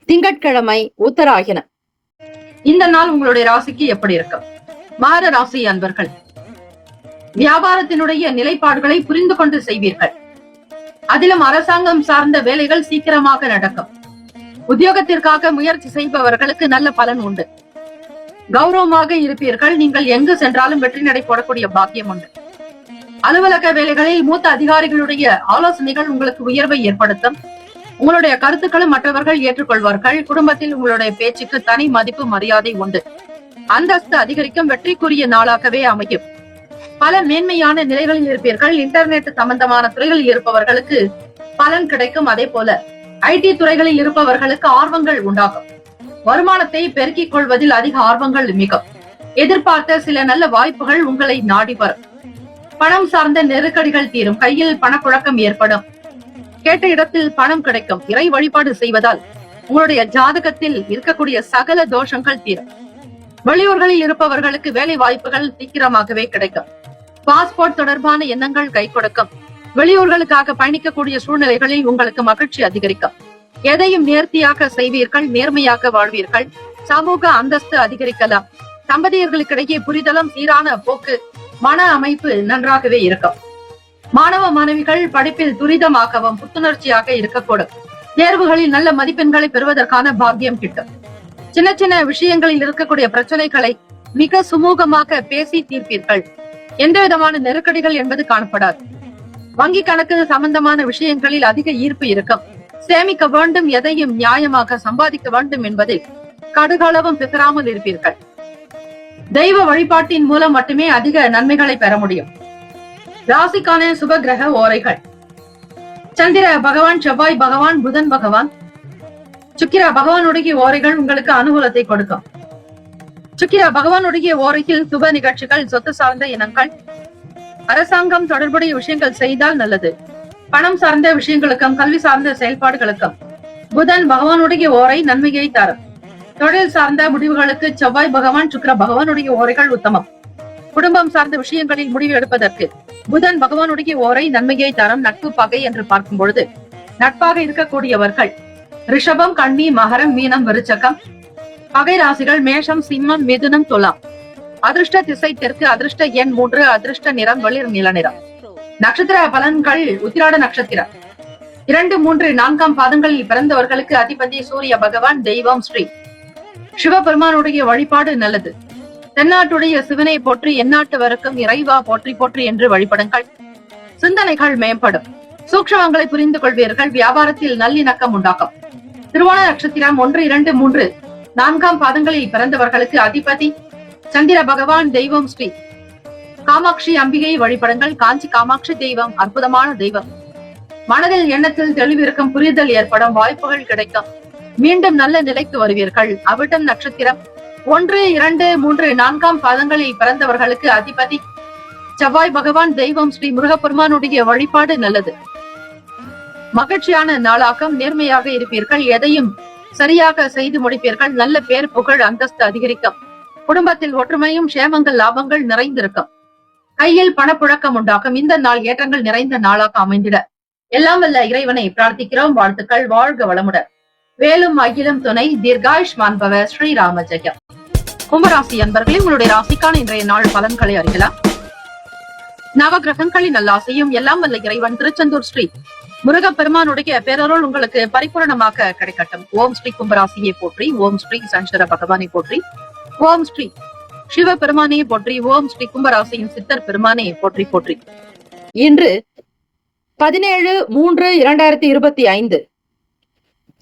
திங்கட்கிழமை, உத்தராயணம். இந்த நாள் உங்களுடைய ராசிக்கு எப்படி இருக்கும்? மகர ராசி அன்பர்கள், வியாபாரத்தினுடைய நிலைப்பாடுகளை புரிந்து கொண்டு செய்வீர்கள். அதிலும் அரசாங்கம் சார்ந்த வேலைகள் சீக்கிரமாக நடக்கும். உத்தியோகத்திற்காக முயற்சி செய்பவர்களுக்கு நல்ல பலன் உண்டு. கௌரவமாக இருப்பீர்கள். நீங்கள் எங்கு சென்றாலும் வெற்றி நடை போடக்கூடிய பாக்கியம் உண்டு. அலுவலக வேலைகளில் மூத்த அதிகாரிகளுடைய ஆலோசனைகள் உங்களுக்கு உயர்வை ஏற்படுத்தும். உங்களுடைய கருத்துக்களும் மற்றவர்கள் ஏற்றுக்கொள்வார்கள். குடும்பத்தில் உங்களுடைய பேச்சுக்கு தனி மதிப்பு மரியாதை உண்டு. அந்தஸ்து அதிகரிக்கும். வெற்றிக்குரிய நாளாகவே அமையும். பல மேன்மையான நிலைகளில் இருப்பீர்கள். இன்டர்நெட் சம்பந்தமான துறைகளில் இருப்பவர்களுக்கு பலன் கிடைக்கும். அதே போல ஐடி துறைகளில் இருப்பவர்களுக்கு ஆர்வங்கள் உண்டாகும். வருமானத்தை பெருக்கிக் கொள்வதில் அதிக ஆர்வங்கள் மிகும். எதிர்பார்த்த சில நல்ல வாய்ப்புகள் உங்களை நாடி வரும். பணம் சார்ந்த நெருக்கடிகள் தீரும். கையில் பணப்புழக்கம் ஏற்படும். கேட்ட இடத்தில் பணம் கிடைக்கும். இறை வழிபாடு செய்வதால் உங்களுடைய ஜாதகத்தில் இருக்கக்கூடிய சகல தோஷங்கள் தீரும். வெளியூர்களில் இருப்பவர்களுக்கு வேலை வாய்ப்புகள் சீக்கிரமாகவே கிடைக்கும். பாஸ்போர்ட் தொடர்பான எண்ணங்கள் கை கொடுக்கும். வெளியூர்களுக்காக பயணிக்கக்கூடிய சூழ்நிலைகளில் உங்களுக்கு மகிழ்ச்சி அதிகரிக்கும். எதையும் நேர்த்தியாக செய்வீர்கள், நேர்மையாக வாழ்வீர்கள். சமூக அந்தஸ்து அதிகரிக்கலாம். தம்பதியர்களுக்கிடையே புரிதலும் சீரான போக்கு, மன அமைப்பு நன்றாகவே இருக்கும். மாணவ மாணவிகள் படிப்பில் துரிதமாகவும் புத்துணர்ச்சியாக இருக்கக்கூடும். தேர்வுகளில் நல்ல மதிப்பெண்களை பெறுவதற்கான பாக்கியம் கிட்டும். சின்ன சின்ன விஷயங்களில் இருக்கக்கூடிய பிரச்சனைகளை மிக சுமூகமாக பேசி தீர்ப்பீர்கள். எந்த விதமான நெருக்கடிகள் என்பது காணப்படாது. வங்கி கணக்கு சம்பந்தமான விஷயங்களில் அதிக ஈர்ப்பு இருக்கும். சேமிக்க வேண்டும், எதையும் நியாயமாக சம்பாதிக்க வேண்டும் என்பதில் கடுகளவும் பிசராமல் இருப்பீர்கள். தெய்வ வழிபாட்டின் மூலம் மட்டுமே அதிக நன்மைகளை பெற முடியும். ராசிக்கான சுப கிரக ஓரைகள்: சந்திர பகவான், செவ்வாய் பகவான், புதன் பகவான், சுக்கிர பகவானுடைய ஓரைகள் உங்களுக்கு அனுகூலத்தை கொடுக்கும். சுக்கிர பகவானுடைய ஓரையில் சுப நிகழ்ச்சிகள், சொத்து சார்ந்த இனங்கள், அரசாங்கம் தொடர்புடைய விஷயங்கள் செய்தால் நல்லது. பணம் சார்ந்த விஷயங்களுக்கும் கல்வி சார்ந்த செயல்பாடுகளுக்கும் புதன் பகவானுடைய ஓரை நன்மையை தரும். தொழில் சார்ந்த முடிவுகளுக்கு செவ்வாய் பகவான், சுக்கிர பகவானுடைய ஓரைகள் உத்தமம். குடும்பம் சார்ந்த விஷயங்களில் முடிவு எடுப்பதற்கு புதன் பகவானுடைய ஓரை நன்மையை தரும். நட்பு பகை என்று பார்க்கும் பொழுது நட்பாக இருக்கக்கூடியவர்கள் ரிஷபம், கன்னி, மகரம், மீனம், விருச்சகம். பகை ராசிகள் மேஷம், சிம்மம், மிதுனம், துலாம். அதிர்ஷ்ட திசை தெற்கு. அதிர்ஷ்ட எண் 3. அதிர்ஷ்ட நிறம் வெளிர் நீல நிறம். நட்சத்திர பலன்கள்: உத்திராட நட்சத்திரம் 2, 3, 4ஆம் பாதங்களில் பிறந்தவர்களுக்கு அதிபதி சூரிய பகவான். தெய்வம் ஸ்ரீ சிவபெருமானுடைய வழிபாடு நல்லது. தென்னாட்டுடைய சிவனை போற்றி, எந்நாட்டவருக்கும் இறைவா போற்றி போற்றி என்று வழிபடுங்கள். சிந்தனைகள் மேம்படும். சூக்ஷமங்களை புரிந்து கொள்வீர்கள். வியாபாரத்தில் நல்லிணக்கம் உண்டாகும். திருவோண நட்சத்திரம் 1, 2, 3, 4ஆம் பாதங்களில் பிறந்தவர்களுக்கு அதிபதி சந்திர பகவான். தெய்வம் ஸ்ரீ காமாட்சி அம்பிகையை வழிபடுங்கள். காஞ்சி காமாட்சி தெய்வம் அற்புதமான தெய்வம். மனதில் எண்ணத்தில் தெளிவிருக்கும், புரிதல் ஏற்படும், வாய்ப்புகள் கிடைக்கும். மீண்டும் நல்ல நிலைக்கு வருவீர்கள். அவிட்டம் நட்சத்திரம் 1, 2, 3, 4ஆம் பாதங்களில் பிறந்தவர்களுக்கு அதிபதி செவ்வாய் பகவான். தெய்வம் ஸ்ரீ முருகப்பெருமானுடைய வழிபாடு நல்லது. மகிழ்ச்சியான நாளாக்கம். நேர்மையாக இருப்பீர்கள். எதையும் சரியாக செய்து முடிப்பீர்கள். நல்ல பேர், புகழ், அந்தஸ்து அதிகரிக்கும். குடும்பத்தில் ஒற்றுமையும் சேமங்கள், லாபங்கள் நிறைந்திருக்கும். கையில் பணப்புழக்கம் உண்டாகும். இந்த நாள் ஏற்றங்கள் நிறைந்த நாளாக அமைந்திட எல்லாம் வல்ல இறைவனை பிரார்த்திக்கிறோம். வாழ்த்துக்கள். வாழ்க வளமுடன். வேலும் அகிலும் துணை. தீர்காயுஷ்மான் பவ. ஸ்ரீராம ஜெயம். கும்பராசி அன்பர்களே, உங்களுடைய ராசிக்கான இன்றைய நாள் பலன்களை அறியலாம். நவகிரகங்களின் நல்லாசையும் எல்லாம் வல்ல இறைவன் திருச்செந்தூர் ஸ்ரீ முருகப்பெருமானுடைய பேரருள் உங்களுக்கு பரிபூரணமாக கிடைக்கட்டும். ஓம் ஸ்ரீ கும்பராசியை போற்றி. ஓம் ஸ்ரீ சங்கர பகவானை போற்றி. ஓம் ஸ்ரீ சிவ பெருமானை போற்றி. ஓம் ஸ்ரீ கும்பராசியின் சித்தர் பெருமானை போற்றி போற்றி. இன்று 17/3/2025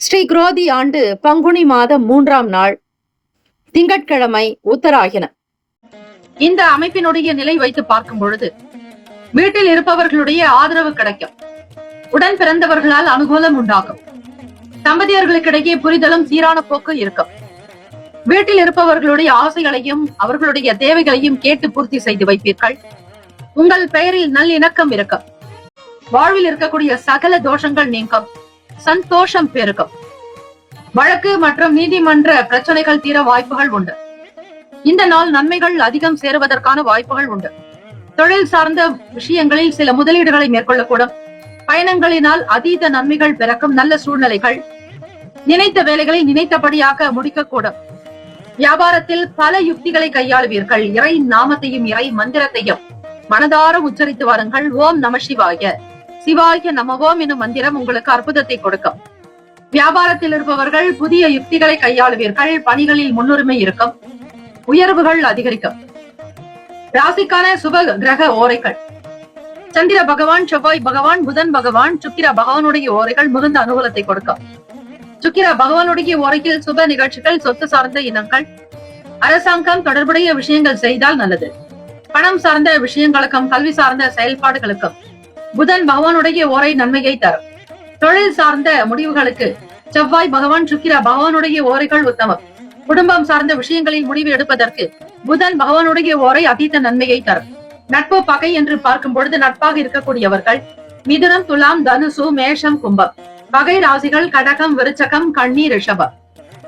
ஸ்ரீ குரோதி ஆண்டு பங்குனி மாதம் 3ஆம் நாள், திங்கட்கிழமை, உத்தராயணம். இந்த அமைப்பினுடைய நிலை வைத்து பார்க்கும் பொழுது வீட்டில் இருப்பவர்களுடைய ஆதரவு கிடைக்கும். உடன் பிறந்தவர்களால் அனுகூலம் உண்டாகும். தம்பதியர்களுக்கிடையே புரிதலும் சீரான போக்கு இருக்கும். வீட்டில் இருப்பவர்களுடைய ஆசைகளையும் அவர்களுடைய தேவைகளையும் கேட்டு பூர்த்தி செய்து வைப்பீர்கள். உங்கள் பெயரில் நல்லிணக்கம் இருக்கும். வாழ்வில் இருக்கக்கூடிய சகல தோஷங்கள் நீங்கும். சந்தோஷம் பெருகும். வழக்கு மற்றும் நீதிமன்ற பிரச்சனைகள் தீர வாய்ப்புகள் உண்டு. இந்த நாள் நன்மைகள் அதிகம் சேருவதற்கான வாய்ப்புகள் உண்டு. தொழில் சார்ந்த விஷயங்களில் சில முதலீடுகளை மேற்கொள்ளக்கூடும். பயணங்களினால் அதீத நன்மைகள் பிறக்கும். நல்ல சூழ்நிலைகள். நினைத்த வேலைகளை நினைத்தபடியாக முடிக்கக்கூடும். வியாபாரத்தில் பல யுக்திகளை கையாளுவீர்கள். இறை நாமத்தையும் இறை மந்திரத்தையும் மனதார உச்சரித்து வாருங்கள். ஓம் நம சிவாய, சிவாய நமவோம் எனும் மந்திரம் உங்களுக்கு அற்புதத்தை கொடுக்கும். வியாபாரத்தில் இருப்பவர்கள் புதிய யுக்திகளை கையாளுவீர்கள். பணிகளில் முன்னுரிமை இருக்கும். உயர்வுகள் அதிகரிக்கும். ராசிக்கான சுப கிரக ஓரைகள்: சந்திர பகவான், செவ்வாய் பகவான், புதன் பகவான், சுக்கிர பகவானுடைய ஓரைகள் மிகுந்த அனுகூலத்தை கொடுக்கும். சுக்கிர பகவானுடைய ஓரையில் சுப நிகழ்ச்சிகள், சொத்து சார்ந்த இனங்கள், அரசாங்கம் தொடர்புடைய விஷயங்கள் செய்தால் நல்லது. பணம் சார்ந்த விஷயங்களுக்கும் கல்வி சார்ந்த செயல்பாடுகளுக்கும் புதன் பகவானுடைய ஓரை நன்மையை தரும். தொழில் சார்ந்த முடிவுகளுக்கு செவ்வாய் பகவான், சுக்கிர பகவானுடைய ஓரைகள் உத்தமம். குடும்பம் சார்ந்த விஷயங்களில் முடிவு எடுப்பதற்கு புதன் பகவானுடைய ஓரை அதீத நன்மையை தரும். நட்பு பகை என்று பார்க்கும் பொழுது நட்பாக இருக்கக்கூடியவர்கள் மிதுனம், துலாம், தனுசு, மேஷம், கும்பம். பகை ராசிகள் கடகம், விருச்சகம், கன்னி, ரிஷபம்.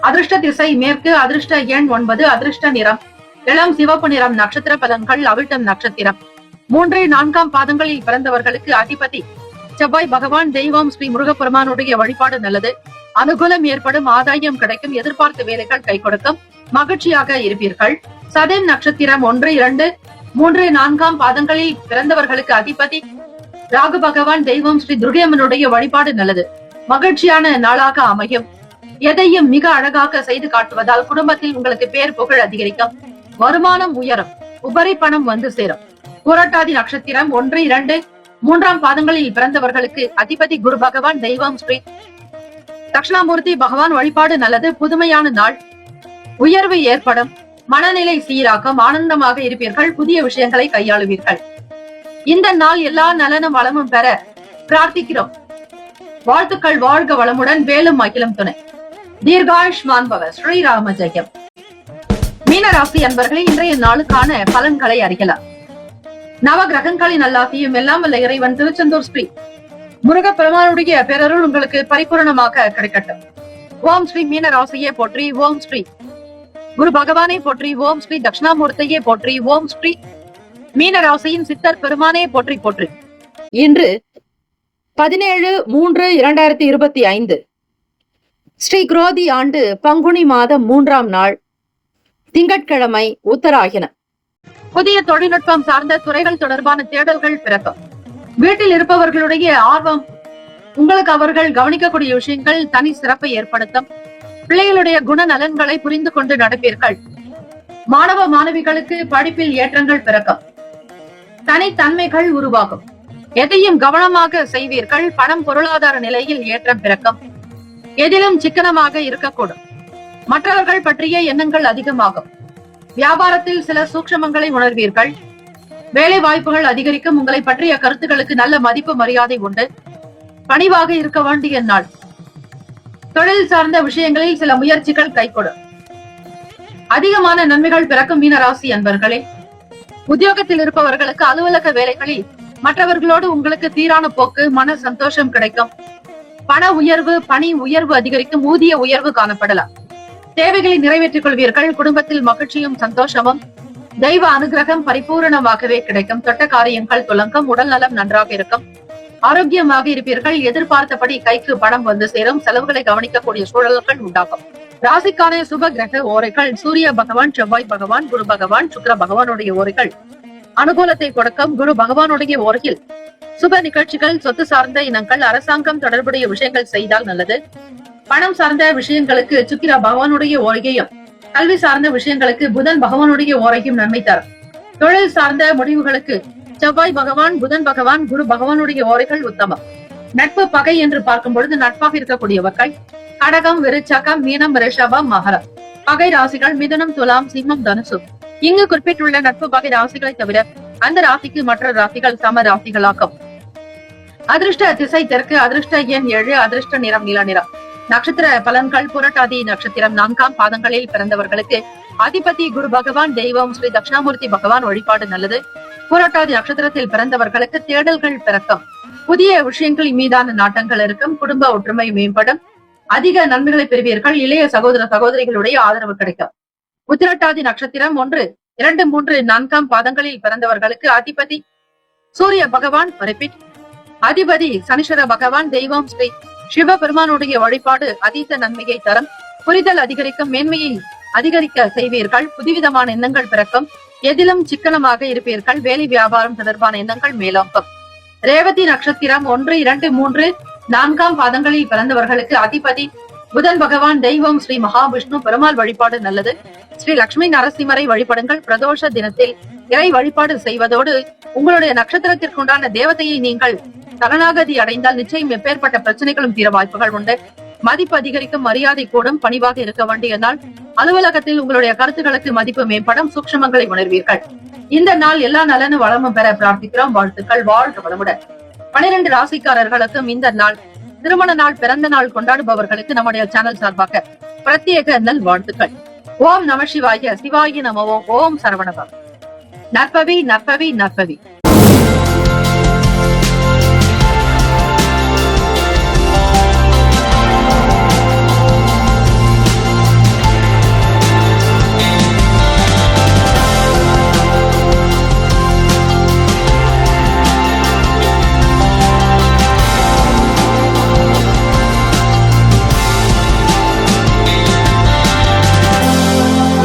அதிர்ஷ்ட திசை மேற்கு. அதிர்ஷ்ட எண் 9. அதிர்ஷ்ட நிறம் இளம் சிவப்பு நிறம். நட்சத்திர பலன்கள்: அவிட்டம் நட்சத்திரம் 3, 4ஆம் பாதங்களில் பிறந்தவர்களுக்கு அதிபதி செவ்வாய் பகவான். தெய்வம் ஸ்ரீ முருகப்பெருமானுடைய வழிபாடு நல்லது. அனுகூலம் ஏற்படும், ஆதாயம் கிடைக்கும், எதிர்பார்த்த வேலைகள் கை கொடுக்கும், மகிழ்ச்சியாக இருப்பீர்கள். சதயம் நட்சத்திரம் 1, 2, 3, 4ஆம் பாதங்களில் பிறந்தவர்களுக்கு அதிபதி ராகு பகவான். தெய்வம் ஸ்ரீ துர்கையம்மனுடைய வழிபாடு நல்லது. மகிழ்ச்சியான நாளாக அமையும். எதையும் மிக அழகாக செய்து காட்டுவதால் குடும்பத்தில் உங்களுக்கு பேர் புகழ் அதிகரிக்கும், வருமானம் உயரும், உபரி பணம் வந்து சேரும். புரட்டாதி நட்சத்திரம் 1, 2, 3ஆம் பாதங்களில் பிறந்தவர்களுக்கு அதிபதி குரு பகவான். தெய்வம் ஸ்ரீ தட்சிணாமூர்த்தி பகவான் வழிபாடு நல்லது. புதுமையான நாள், உயர்வு ஏற்படும், மனநிலை சீராகும், ஆனந்தமாக இருப்பீர்கள், புதிய விஷயங்களை கையாளுவீர்கள். இந்த நாள் எல்லா நலனும் வளமும் பெற பிரார்த்திக்கிறோம். வாழ்த்துக்கள். வாழ்க வளமுடன். வேலும் மகிழும் துணை. தீர்காயுஷ்மான் பவ. ஸ்ரீராம ஜெயம். மீனராசி அன்பர்களே, இன்றைய நாளுக்கான பலன்களை அறியலாம். நவ கிரகங்களின் நல்லாசியும் எல்லாம் வல்ல இறைவன் திருச்செந்தூர் ஸ்ரீ முருகப்பெருமானுடைய பேரருள் உங்களுக்கு பரிபூரணமாக கிடைக்கட்டும். ஓம் ஸ்ரீ மீனராசியை போற்றி. ஓம் ஸ்ரீ குரு பகவானை போற்றி. ஓம் ஸ்ரீ தட்சிணாமூர்த்தியை போற்றி. ஓம் ஸ்ரீ மீனராசியின் சித்தர் பெருமானை போற்றி போற்றி. இன்று 17/3/2025 ஸ்ரீ குரோதி ஆண்டு பங்குனி மாதம் 3ஆம் நாள், திங்கட்கிழமை, உத்தராயணம். புதிய தொழில்நுட்பம் சார்ந்த துறைகள் தொடர்பான தேடல்கள் பிறக்கும். வீட்டில் இருப்பவர்களுடைய ஆர்வம் உங்களுக்கு அவர்கள் கவனிக்கக்கூடிய விஷயங்கள் தனி சிறப்பை ஏற்படுத்தும். பிள்ளைகளுடைய குணநலன்களை புரிந்து கொண்டு நடப்பீர்கள். மாணவ மாணவிகளுக்கு படிப்பில் ஏற்றங்கள் பிறக்கும். தனித்தன்மைகள் உருவாகும். எதையும் கவனமாக செய்வீர்கள். பணம் பொருளாதார நிலையில் ஏற்றம் பிறக்கும். எதிலும் சிக்கனமாக இருக்கக்கூடும். மற்றவர்கள் பற்றிய எண்ணங்கள் அதிகமாகும். வியாபாரத்தில் சில சூக்ஷமங்களை உணர்வீர்கள். வேலை வாய்ப்புகள் அதிகரிக்கும். உங்களை பற்றிய கருத்துக்களுக்கு நல்ல மதிப்பு மரியாதை உண்டு. பணிவாக இருக்க வேண்டிய நாள். தொழில் சார்ந்த விஷயங்களில் சில முயற்சிகள் கைகொடும். அதிகமான நன்மைகள் பிறக்கும். மீனராசி அன்பர்களே, உத்தியோகத்தில் இருப்பவர்களுக்கு அலுவலக வேலைகளில் மற்றவர்களோடு உங்களுக்கு சீரான போக்கு, மன சந்தோஷம் கிடைக்கும். பண உயர்வு, பணி உயர்வு அதிகரிக்கும். ஊதிய உயர்வு காணப்படலாம். தேவைகளை நிறைவேற்றிக் கொள்வீர்கள். குடும்பத்தில் மகிழ்ச்சியும் சந்தோஷமும், தெய்வ அனுகிரகம் பரிபூரணமாகவே கிடைக்கும். தொட்ட காரியங்கள் துலங்கும். உடல் நலம் நன்றாக இருக்கும். ஆரோக்கியமாக இருப்பீர்கள். எதிர்பார்த்தபடி கைக்கு பணம் வந்து சேரும். செலவுகளை கவனிக்கக்கூடிய சூழல்கள் உண்டாகும். ராசிக்கான சுப கிரக ஓரைகள் சூரிய பகவான், செவ்வாய் பகவான், குரு பகவான், சுக்கிர பகவானுடைய ஓரைகள் அனுகூலத்தை கொடுக்கும். குரு பகவானுடைய ஓரையில் சுப நிகழ்ச்சிகள், சொத்து சார்ந்த இனங்கள், அரசாங்கம் தொடர்புடைய விஷயங்கள் செய்தால் நல்லது. பணம் சார்ந்த விஷயங்களுக்கு சுக்கிர பகவானுடைய ஓரையையும், கல்வி சார்ந்த விஷயங்களுக்கு புதன் பகவானுடைய ஓரையும் நன்மை தரும். தொழில் சார்ந்த முடிவுகளுக்கு செவ்வாய் பகவான், புதன் பகவான், குரு பகவானுடைய ஓரைகள் உத்தமம். நட்பு பகை என்று பார்க்கும் பொழுது நட்பாக இருக்கக்கூடியவர்கள் கடகம், விருச்சகம், மீனம், ரிஷபம், மகரம். பகை ராசிகள் மிதுனம், துலாம், சிம்மம், தனுசு. இங்கு குறிப்பிட்டுள்ள நட்பு பகை ராசிகளை தவிர அந்த ராசிக்கு மற்ற ராசிகள் சம ராசிகளாகும். அதிர்ஷ்ட திசை தெற்கு. அதிர்ஷ்ட எண் 7. அதிர்ஷ்ட நிறம் நீல நிறம். நட்சத்திர பலன்கள். புரட்டாதி நட்சத்திரம் 4ஆம் பாதங்களில் பிறந்தவர்களுக்கு அதிபதி குரு பகவான். தெய்வம் ஸ்ரீ தட்சிணாமூர்த்தி பகவான் வழிபாடு நல்லது. புரட்டாதி நட்சத்திரத்தில் பிறந்தவர்களுக்கு தேடல்கள் பிறக்கும். புதிய விஷயங்களின் மீதான நாட்டங்கள் இருக்கும். குடும்ப ஒற்றுமை மேம்படும். அதிக நன்மைகளை பெறுவீர்கள். இளைய சகோதர சகோதரிகளுடைய ஆதரவு கிடைக்கும். உத்திரட்டாதி நட்சத்திரம் 1, 2, 3, 4ஆம் பாதங்களில் பிறந்தவர்களுக்கு அதிபதி சூரிய பகவான். அதிபதி சனீஸ்வர பகவான். தெய்வம் ஸ்ரீ சிவபெருமானுடைய வழிபாடு அதீத நன்மையை தரும். புரிதல் அதிகரிக்கும். மேன்மையை அதிகரிக்க செய்வீர்கள். புதுவிதமான எண்ணங்கள் பிறக்கும். எதிலும் சிக்கனமாக இருப்பீர்கள். வேலை வியாபாரம் தொடர்பான எண்ணங்கள் மேலோங்கும். ரேவதி நட்சத்திரம் 1, 2, 3, 4ஆம் பாதங்களில் பிறந்தவர்களுக்கு அதிபதி புதன் பகவான். தெய்வம் ஸ்ரீ மகாவிஷ்ணு பெருமாள் வழிபாடு நல்லது. ஸ்ரீ லட்சுமி நரசிம்மரை வழிபடுங்கள். பிரதோஷ தினத்தில் இறை வழிபாடு செய்வதோடு உங்களுடைய நட்சத்திரத்திற்குண்டான தேவதையை நீங்கள் சரணாகதி அடைந்தால் நிச்சயம் எப்பேற்பட்ட பிரச்சனைகளும் தீர வாய்ப்புகள் உண்டு. மதிப்பு அதிகரிக்கும். மரியாதை கூடும். பணிவாக இருக்க வேண்டிய நாள். அலுவலகத்தில் உங்களுடைய கருத்துக்களுக்கு மதிப்பு மேம்படும். சூக்ஷ்மங்களை உணர்வீர்கள். இந்த நாள் எல்லா நலனும் வளமும் பெற பிரார்த்திக்கிறோம். வாழ்த்துக்கள். வாழ்க வளமுடன். 12 ராசிக்காரர்களுக்கும் இந்த நாள் திருமண நாள், பிறந்த நாள் கொண்டாடுபவர்களுக்கு நம்முடைய சேனல் சார்பாக பிரத்யேக நல் வாழ்த்துக்கள். ஓம் நம சிவாய. சிவாய நம. ஓம் சரவணபவ. நற்பவி நற்பவி நற்பவி.